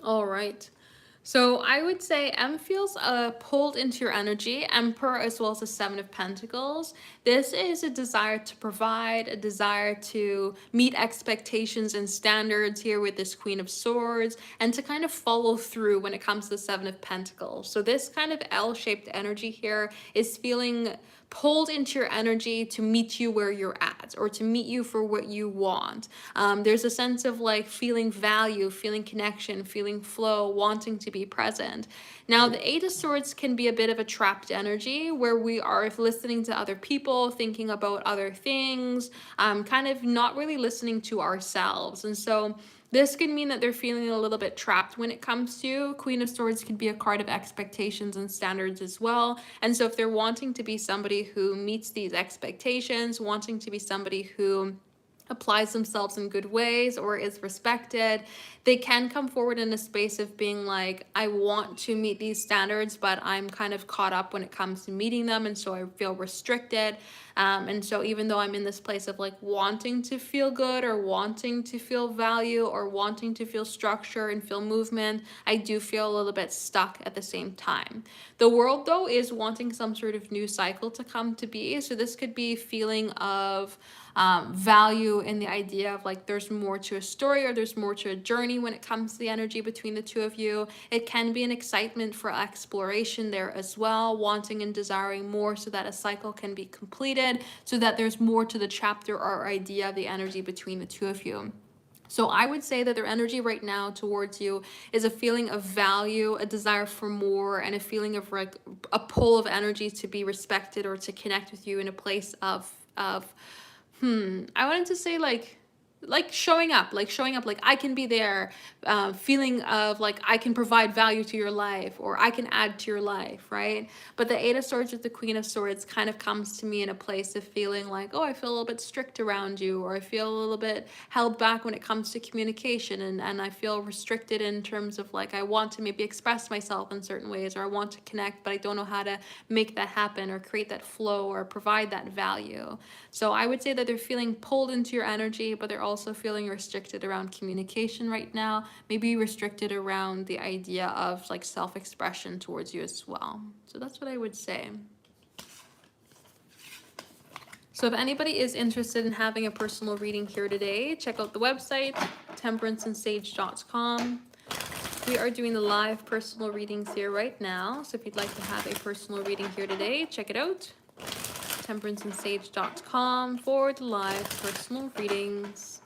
A: All right. So I would say M feels pulled into your energy, Emperor as well as the Seven of Pentacles. This is a desire to provide, a desire to meet expectations and standards here with this Queen of Swords, and to kind of follow through when it comes to the Seven of Pentacles. So this kind of L-shaped energy here is feeling pulled into your energy to meet you where you're at or to meet you for what you want. There's a sense of like feeling value, feeling connection, feeling flow, wanting to be present. Now, the Eight of Swords can be a bit of a trapped energy where we are listening to other people, thinking about other things, kind of not really listening to ourselves. And so this could mean that they're feeling a little bit trapped when it comes to Queen of Swords could be a card of expectations and standards as well. And so if they're wanting to be somebody who meets these expectations, wanting to be somebody who applies themselves in good ways or is respected, they can come forward in a space of being like, I want to meet these standards, but I'm kind of caught up when it comes to meeting them. And so I feel restricted. And so even though I'm in this place of like wanting to feel good or wanting to feel value or wanting to feel structure and feel movement, I do feel a little bit stuck at the same time. The world though is wanting some sort of new cycle to come to be. So this could be feeling of value in the idea of like there's more to a story or there's more to a journey when it comes to the energy between the two of you. It can be an excitement for exploration there as well, wanting and desiring more so that a cycle can be completed, so that there's more to the chapter or idea of the energy between the two of you. So I would say that their energy right now towards you is a feeling of value, a desire for more, and a feeling of like a pull of energy to be respected or to connect with you in a place of I wanted to say like showing up like I can be there, feeling of like I can provide value to your life or I can add to your life, right? But the Eight of Swords with the Queen of Swords kind of comes to me in a place of feeling like, oh, I feel a little bit strict around you, or I feel a little bit held back when it comes to communication, and I feel restricted in terms of like I want to maybe express myself in certain ways, or I want to connect, but I don't know how to make that happen or create that flow or provide that value. So I would say that they're feeling pulled into your energy, but they're also feeling restricted around communication right now, maybe restricted around the idea of like self-expression towards you as well. So that's what I would say. So if anybody is interested in having a personal reading here today, check out the website, temperanceandsage.com. We are doing the live personal readings here right now. So if you'd like to have a personal reading here today, check it out. temperanceandsage.com for the live personal readings.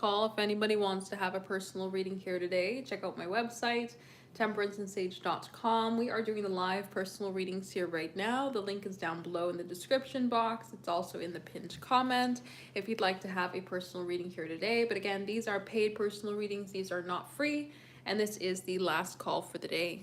A: call. If anybody wants to have a personal reading here today, check out my website, temperanceandsage.com. We are doing the live personal readings here right now. The link is down below in the description box. It's also in the pinned comment if you'd like to have a personal reading here today. But again, these are paid personal readings. These are not free. And this is the last call for the day.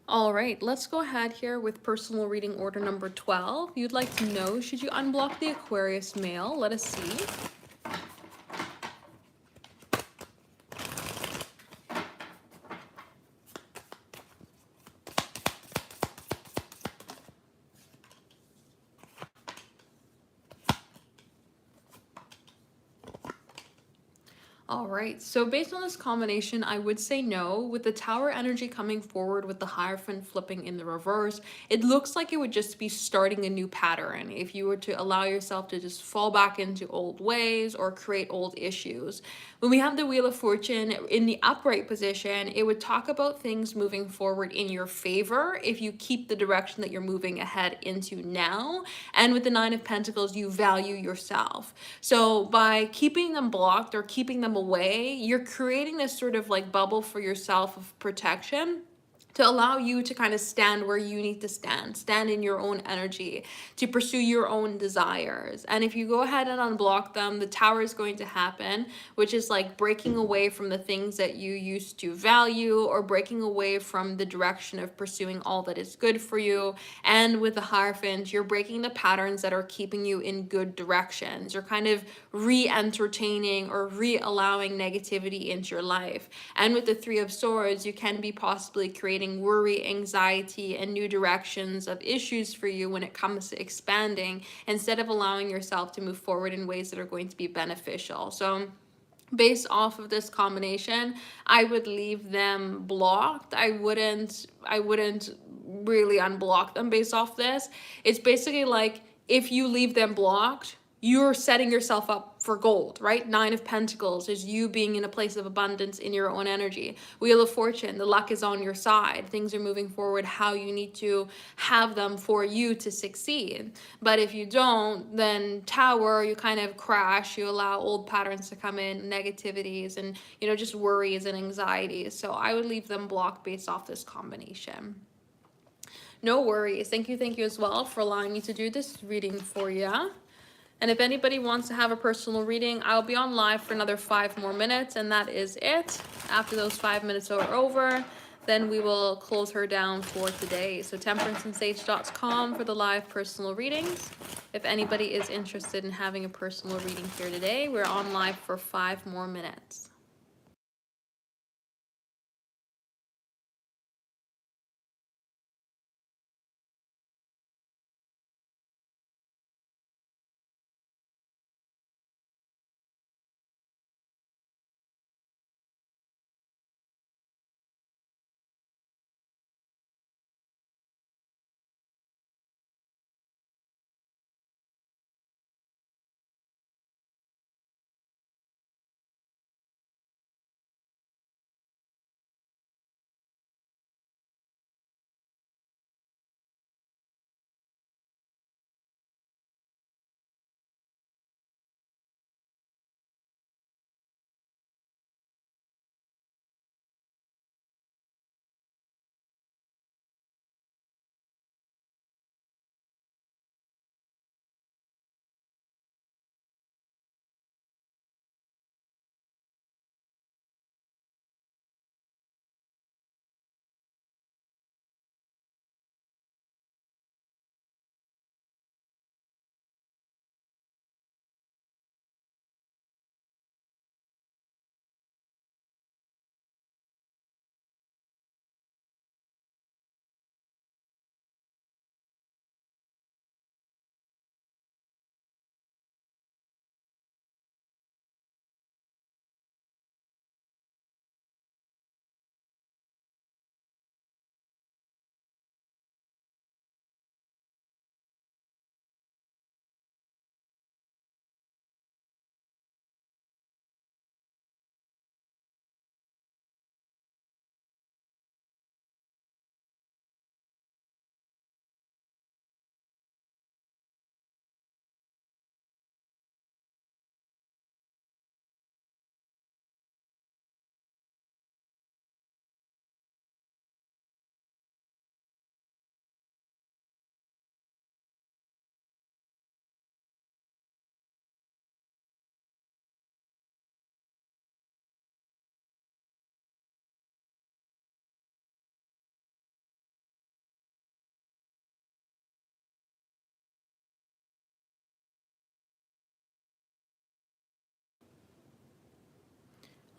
A: All right, let's go ahead here with personal reading order number 12. You'd like to know, should you unblock the Aquarius male? Let us see. All right, so based on this combination, I would say no. With the Tower energy coming forward with the Hierophant flipping in the reverse, it looks like it would just be starting a new pattern if you were to allow yourself to just fall back into old ways or create old issues. When we have the Wheel of Fortune in the upright position, it would talk about things moving forward in your favor if you keep the direction that you're moving ahead into now. And with the Nine of Pentacles, you value yourself. So by keeping them blocked or keeping them away, you're creating this sort of like bubble for yourself of protection to allow you to kind of stand where you need to stand in your own energy, to pursue your own desires. And if you go ahead and unblock them, the Tower is going to happen, which is like breaking away from the things that you used to value or breaking away from the direction of pursuing all that is good for you. And with the Hierophant, you're breaking the patterns that are keeping you in good directions. You're kind of re-entertaining or re-allowing negativity into your life. And with the Three of Swords, you can be possibly creating worry, anxiety, and new directions of issues for you when it comes to expanding, instead of allowing yourself to move forward in ways that are going to be beneficial. So based off of this combination, I would leave them blocked. I wouldn't really unblock them based off this. It's basically like, if you leave them blocked, you're setting yourself up for gold, right? Nine of Pentacles is you being in a place of abundance in your own energy. Wheel of Fortune, the luck is on your side. Things are moving forward how you need to have them for you to succeed. But if you don't, then Tower, you kind of crash. You allow old patterns to come in, negativities, and just worries and anxieties. So I would leave them blocked based off this combination. No worries. Thank you as well for allowing me to do this reading for you. And if anybody wants to have a personal reading, I'll be on live for another 5 more minutes, and that is it. After those 5 minutes are over, then we will close her down for today. So temperanceandsage.com for the live personal readings. If anybody is interested in having a personal reading here today, we're on live for 5 more minutes.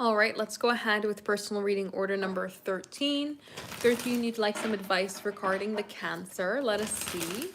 A: All right, let's go ahead with personal reading order number 13. 13, you'd like some advice regarding the Cancer. Let us see.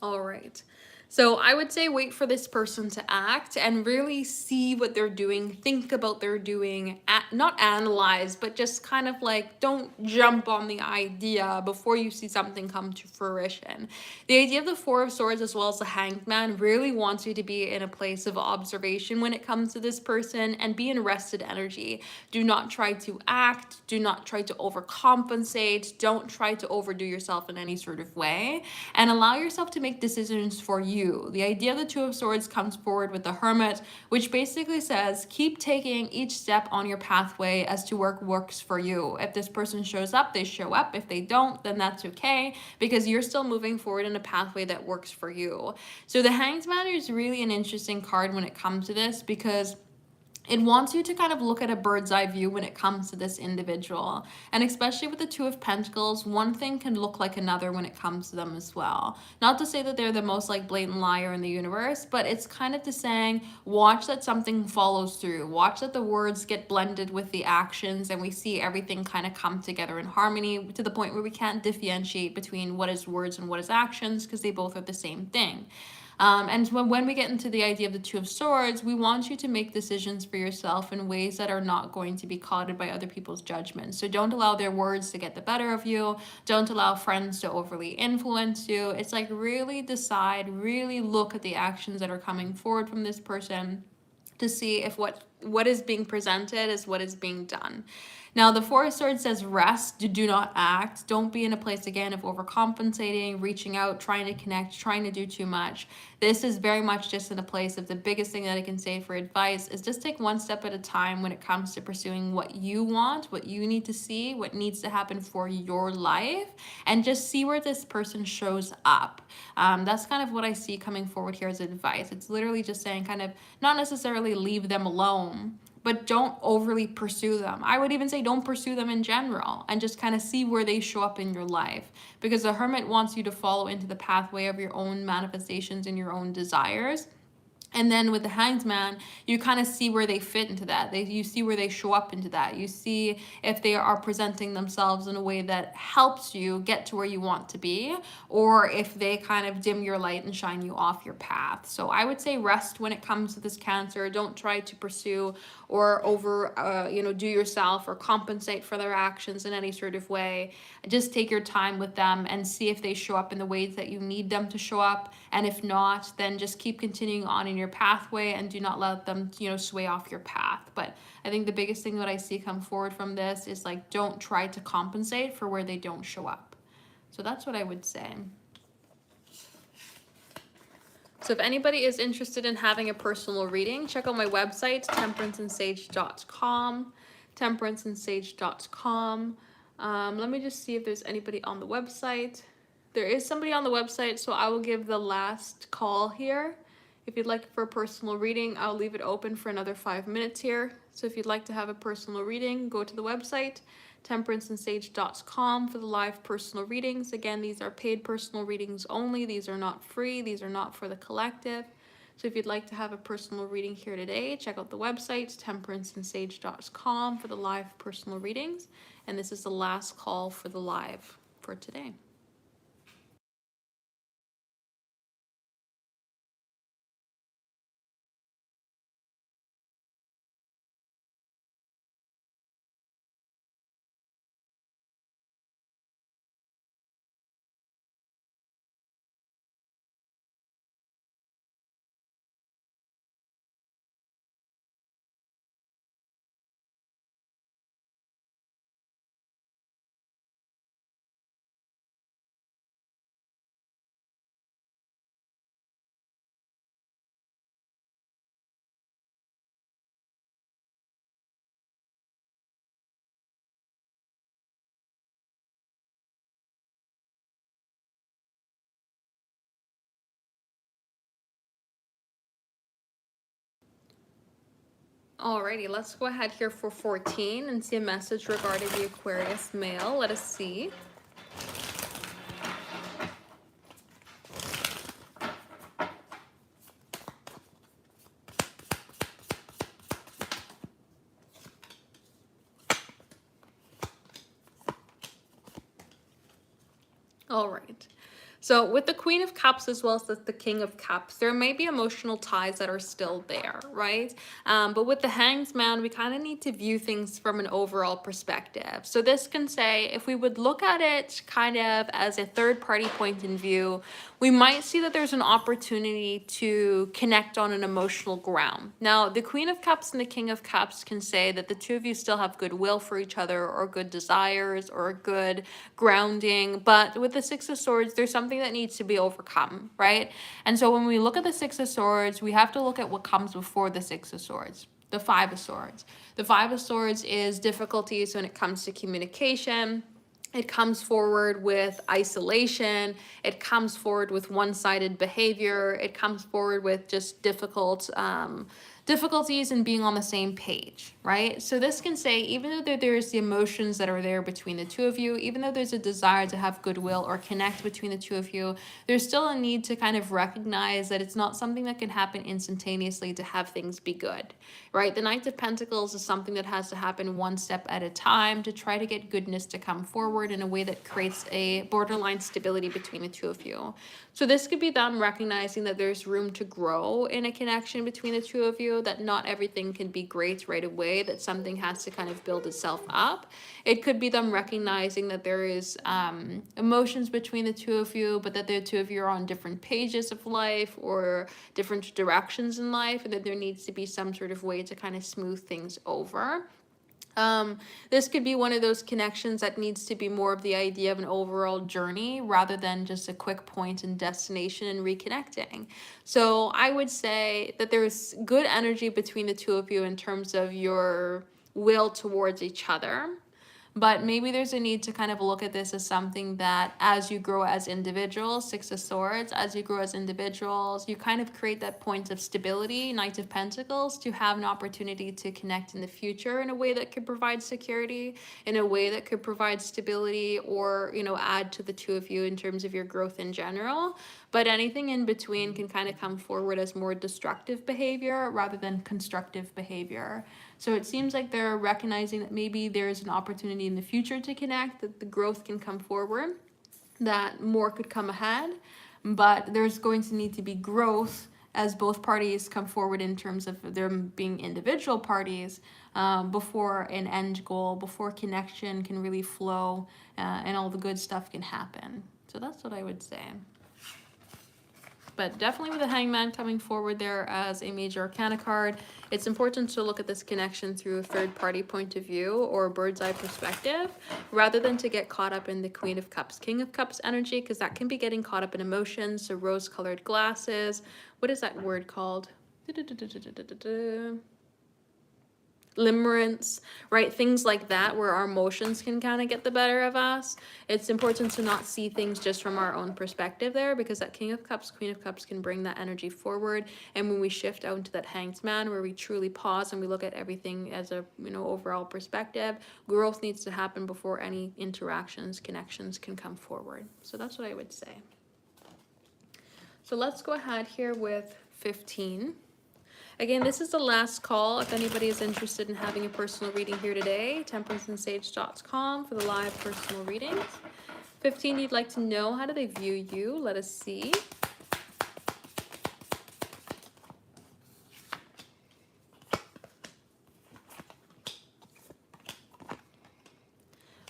A: All right. So I would say wait for this person to act and really see what they're doing, think about they're doing, not analyze, but just kind of like don't jump on the idea before you see something come to fruition. The idea of the Four of Swords as well as the Hanged Man really wants you to be in a place of observation when it comes to this person and be in rested energy. Do not try to act, do not try to overcompensate, don't try to overdo yourself in any sort of way, and allow yourself to make decisions for you. The idea of the Two of Swords comes forward with the Hermit, which basically says keep taking each step on your pathway as to work works for you. If this person shows up, they show up. If they don't, then that's okay, because you're still moving forward in a pathway that works for you. So the Hanged Man is really an interesting card when it comes to this, because it wants you to kind of look at a bird's eye view when it comes to this individual. And especially with the Two of Pentacles, one thing can look like another when it comes to them as well. Not to say that they're the most like blatant liar in the universe, but it's kind of to saying, watch that something follows through. Watch that the words get blended with the actions and we see everything kind of come together in harmony to the point where we can't differentiate between what is words and what is actions, because they both are the same thing. And when we get into the idea of the Two of Swords, we want you to make decisions for yourself in ways that are not going to be clouded by other people's judgments. So don't allow their words to get the better of you. Don't allow friends to overly influence you. It's like really decide, really look at the actions that are coming forward from this person to see if what is being presented is what is being done. Now, the Four of Swords says rest, do not act. Don't be in a place, again, of overcompensating, reaching out, trying to connect, trying to do too much. This is very much just in a place of the biggest thing that I can say for advice is just take one step at a time when it comes to pursuing what you want, what you need to see, what needs to happen for your life, and just see where this person shows up. That's kind of what I see coming forward here as advice. It's literally just saying kind of not necessarily leave them alone, but don't overly pursue them. I would even say don't pursue them in general and just kind of see where they show up in your life, because the Hermit wants you to follow into the pathway of your own manifestations and your own desires. And then with the Hanged Man, you kind of see where they fit into that. You see where they show up into that. You see if they are presenting themselves in a way that helps you get to where you want to be, or if they kind of dim your light and shine you off your path. So I would say rest when it comes to this Cancer. Don't try to pursue or do yourself or compensate for their actions in any sort of way. Just take your time with them and see if they show up in the ways that you need them to show up. And if not, then just keep continuing on in your pathway and do not let them, sway off your path. But I think the biggest thing that I see come forward from this is like, don't try to compensate for where they don't show up. So that's what I would say. So if anybody is interested in having a personal reading, check out my website, temperanceandsage.com, temperanceandsage.com. Let me just see if there's anybody on the website. There is somebody on the website, so I will give the last call here. If you'd like for a personal reading, I'll leave it open for another 5 minutes here. So if you'd like to have a personal reading, go to the website, temperanceandsage.com, for the live personal readings. Again, these are paid personal readings only. These are not free. These are not for the collective. So if you'd like to have a personal reading here today, check out the website, temperanceandsage.com, for the live personal readings. And this is the last call for the live for today. Alrighty, let's go ahead here for 14 and see a message regarding the Aquarius male. Let us see. All right. So with the Queen of Cups as well as the King of Cups, there may be emotional ties that are still there, right? But with the Hanged Man, we kind of need to view things from an overall perspective. So this can say, if we would look at it kind of as a third party point in view, we might see that there's an opportunity to connect on an emotional ground. Now, the Queen of Cups and the King of Cups can say that the two of you still have goodwill for each other or good desires or good grounding. But with the Six of Swords, there's something that needs to be overcome, right? And so when we look at the Six of Swords, we have to look at what comes before the Six of Swords. The Five of Swords. The Five of Swords is difficulties when it comes to communication. It comes forward with isolation. It comes forward with one-sided behavior. It comes forward with just difficulties in being on the same page, right? So this can say, even though there's the emotions that are there between the two of you, even though there's a desire to have goodwill or connect between the two of you, there's still a need to kind of recognize that it's not something that can happen instantaneously to have things be good, right? The Knight of Pentacles is something that has to happen one step at a time to try to get goodness to come forward in a way that creates a borderline stability between the two of you. So this could be them recognizing that there's room to grow in a connection between the two of you, that not everything can be great right away, that something has to kind of build itself up. It could be them recognizing that there is emotions between the two of you, but that the two of you are on different pages of life or different directions in life, and that there needs to be some sort of way to kind of smooth things over. This could be one of those connections that needs to be more of the idea of an overall journey rather than just a quick point and destination and reconnecting. So I would say that there's good energy between the two of you in terms of your will towards each other. But maybe there's a need to kind of look at this as something that as you grow as individuals, Six of Swords, as you grow as individuals, you kind of create that point of stability, Knight of Pentacles, to have an opportunity to connect in the future in a way that could provide security, in a way that could provide stability, or, you know, add to the two of you in terms of your growth in general. But anything in between can kind of come forward as more destructive behavior rather than constructive behavior. So it seems like they're recognizing that maybe there's an opportunity in the future to connect, that the growth can come forward, that more could come ahead, but there's going to need to be growth as both parties come forward in terms of them being individual parties before an end goal, before connection can really flow and all the good stuff can happen. So that's what I would say. But definitely with the Hangman coming forward there as a major arcana card, it's important to look at this connection through a third-party point of view or a bird's-eye perspective, rather than to get caught up in the Queen of Cups, King of Cups energy, because that can be getting caught up in emotions. So rose-colored glasses. What is that word called? Limerence, right? Things like that where our emotions can kind of get the better of us. It's important to not see things just from our own perspective there, because that King of Cups, Queen of Cups can bring that energy forward. And when we shift out into that Hanged Man, where we truly pause and we look at everything as a, you know, overall perspective, growth needs to happen before any interactions, connections can come forward. So that's what I would say. So let's go ahead here with 15. Again, this is the last call. If anybody is interested in having a personal reading here today, temperanceandsage.com for the live personal readings. 15, you'd like to know, how do they view you? Let us see.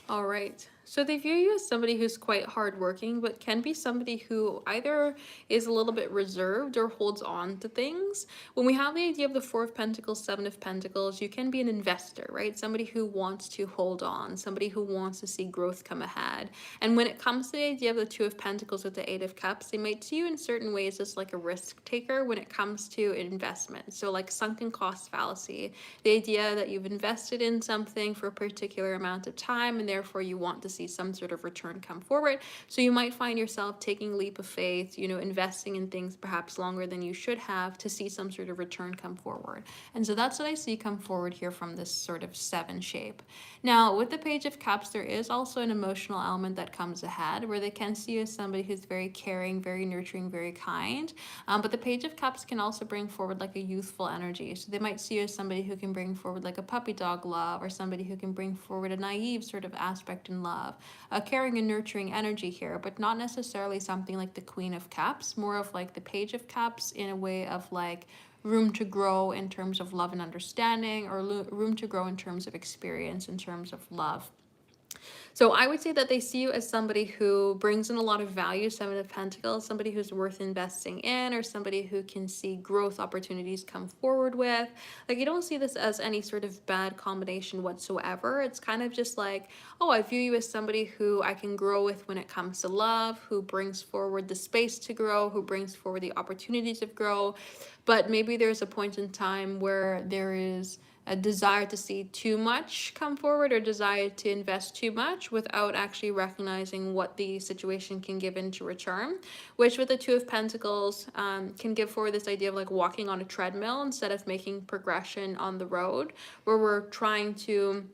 A: All right. So they view you as somebody who's quite hardworking, but can be somebody who either is a little bit reserved or holds on to things. When we have the idea of the Four of Pentacles, Seven of Pentacles, you can be an investor, right? Somebody who wants to hold on, somebody who wants to see growth come ahead. And when it comes to the idea of the Two of Pentacles with the Eight of Cups, they might see you in certain ways as like a risk taker when it comes to investment. So like sunken cost fallacy, the idea that you've invested in something for a particular amount of time and therefore you want to see some sort of return come forward. So you might find yourself taking a leap of faith, investing in things perhaps longer than you should have to see some sort of return come forward. And so that's what I see come forward here from this sort of 7 shape. Now, with the Page of Cups, there is also an emotional element that comes ahead where they can see you as somebody who's very caring, very nurturing, very kind. But the Page of Cups can also bring forward like a youthful energy. So they might see you as somebody who can bring forward like a puppy dog love, or somebody who can bring forward a naive sort of aspect in love, a caring and nurturing energy here, but not necessarily something like the Queen of Cups, more of like the Page of Cups in a way of like room to grow in terms of love and understanding, or room to grow in terms of experience, in terms of love. So I would say that they see you as somebody who brings in a lot of value, Seven of Pentacles, somebody who's worth investing in, or somebody who can see growth opportunities come forward with. Like, you don't see this as any sort of bad combination whatsoever. It's kind of just like, oh, I view you as somebody who I can grow with when it comes to love, who brings forward the space to grow, who brings forward the opportunities to grow. But maybe there's a point in time where there is a desire to see too much come forward, or desire to invest too much without actually recognizing what the situation can give into return, which with the Two of Pentacles can give forward this idea of like walking on a treadmill instead of making progression on the road, where we're trying to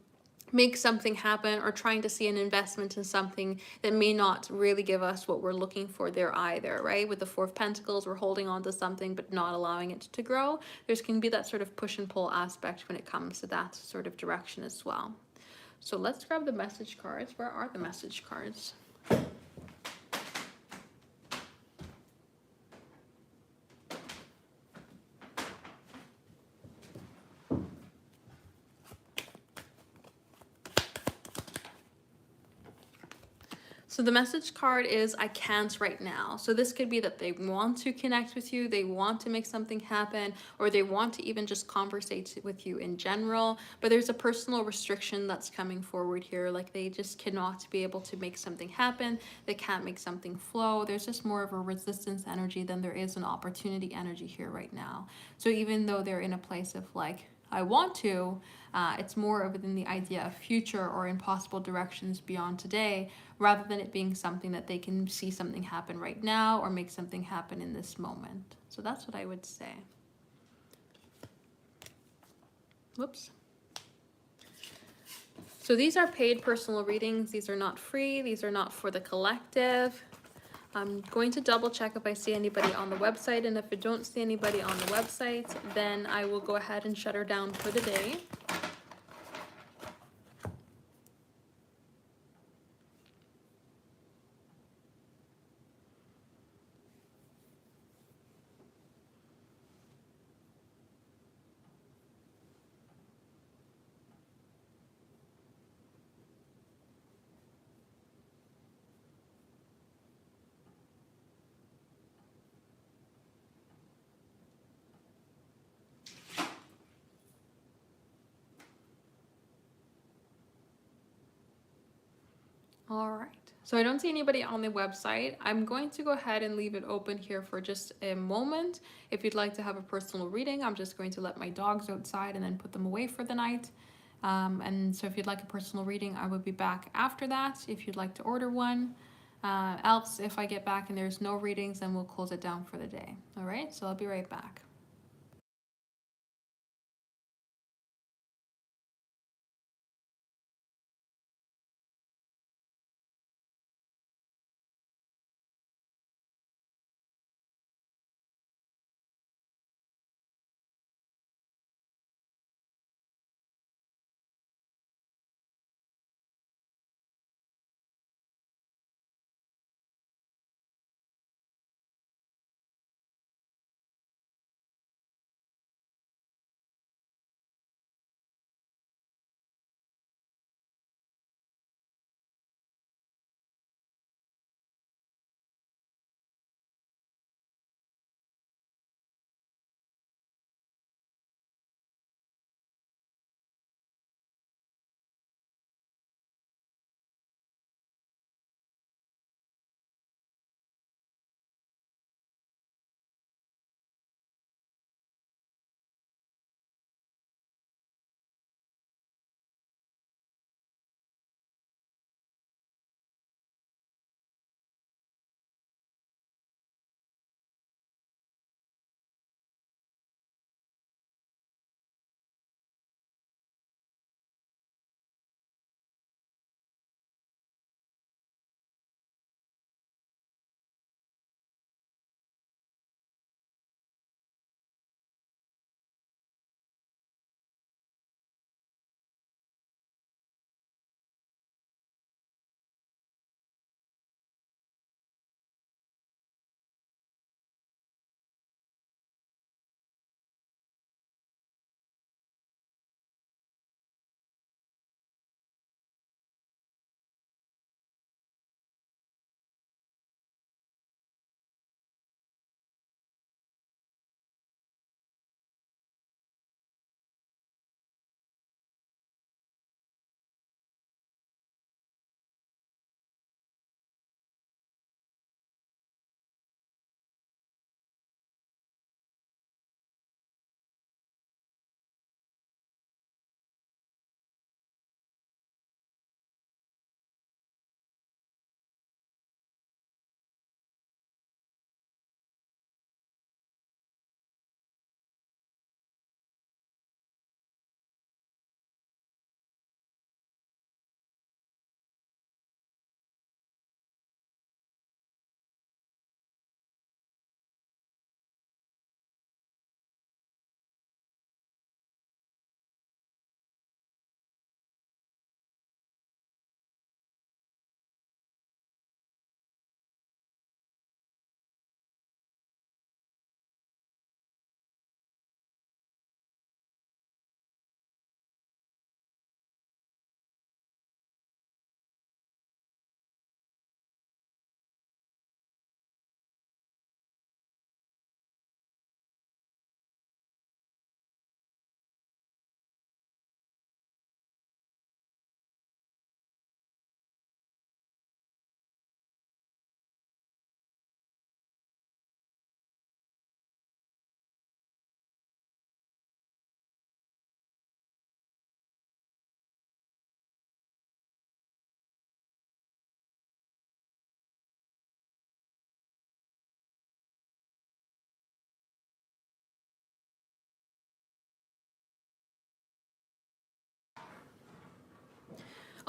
A: make something happen or trying to see an investment in something that may not really give us what we're looking for there either, right? With the Four of Pentacles, we're holding on to something but not allowing it to grow. There's can be that sort of push and pull aspect when it comes to that sort of direction as well. So let's grab the message cards. Where are the message cards? So the message card is I can't right now. So this could be that they want to connect with you, they want to make something happen, or they want to even just conversate with you in general. But there's a personal restriction that's coming forward here. Like, they just cannot be able to make something happen. They can't make something flow. There's just more of a resistance energy than there is an opportunity energy here right now. So even though they're in a place of like, I want to, it's more within the idea of future or in possible directions beyond today, rather than it being something that they can see something happen right now or make something happen in this moment. So that's what I would say. Whoops. So these are paid personal readings. These are not free. These are not for the collective. I'm going to double check if I see anybody on the website, and if I don't see anybody on the website, then I will go ahead and shut her down for the day. All right. So I don't see anybody on the website. I'm going to go ahead and leave it open here for just a moment. If you'd like to have a personal reading, I'm just going to let my dogs outside and then put them away for the night. And so if you'd like a personal reading, I will be back after that if you'd like to order one. Else, if I get back and there's no readings, then we'll close it down for the day. All right, so I'll be right back.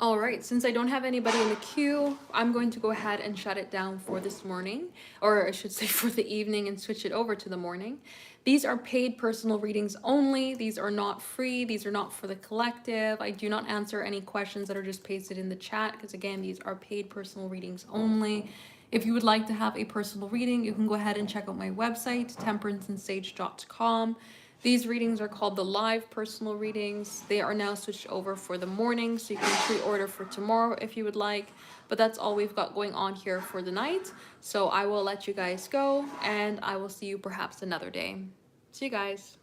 A: All right, since I don't have anybody in the queue, I'm going to go ahead and shut it down for this morning, or I should say for the evening, and switch it over to the morning. These are paid personal readings only. These are not free. These are not for the collective. I do not answer any questions that are just pasted in the chat because, again, these are paid personal readings only. If you would like to have a personal reading, you can go ahead and check out my website, temperanceandsage.com. These readings are called the live personal readings. They are now switched over for the morning, so you can pre-order for tomorrow if you would like. But that's all we've got going on here for the night. So I will let you guys go, and I will see you perhaps another day. See you guys.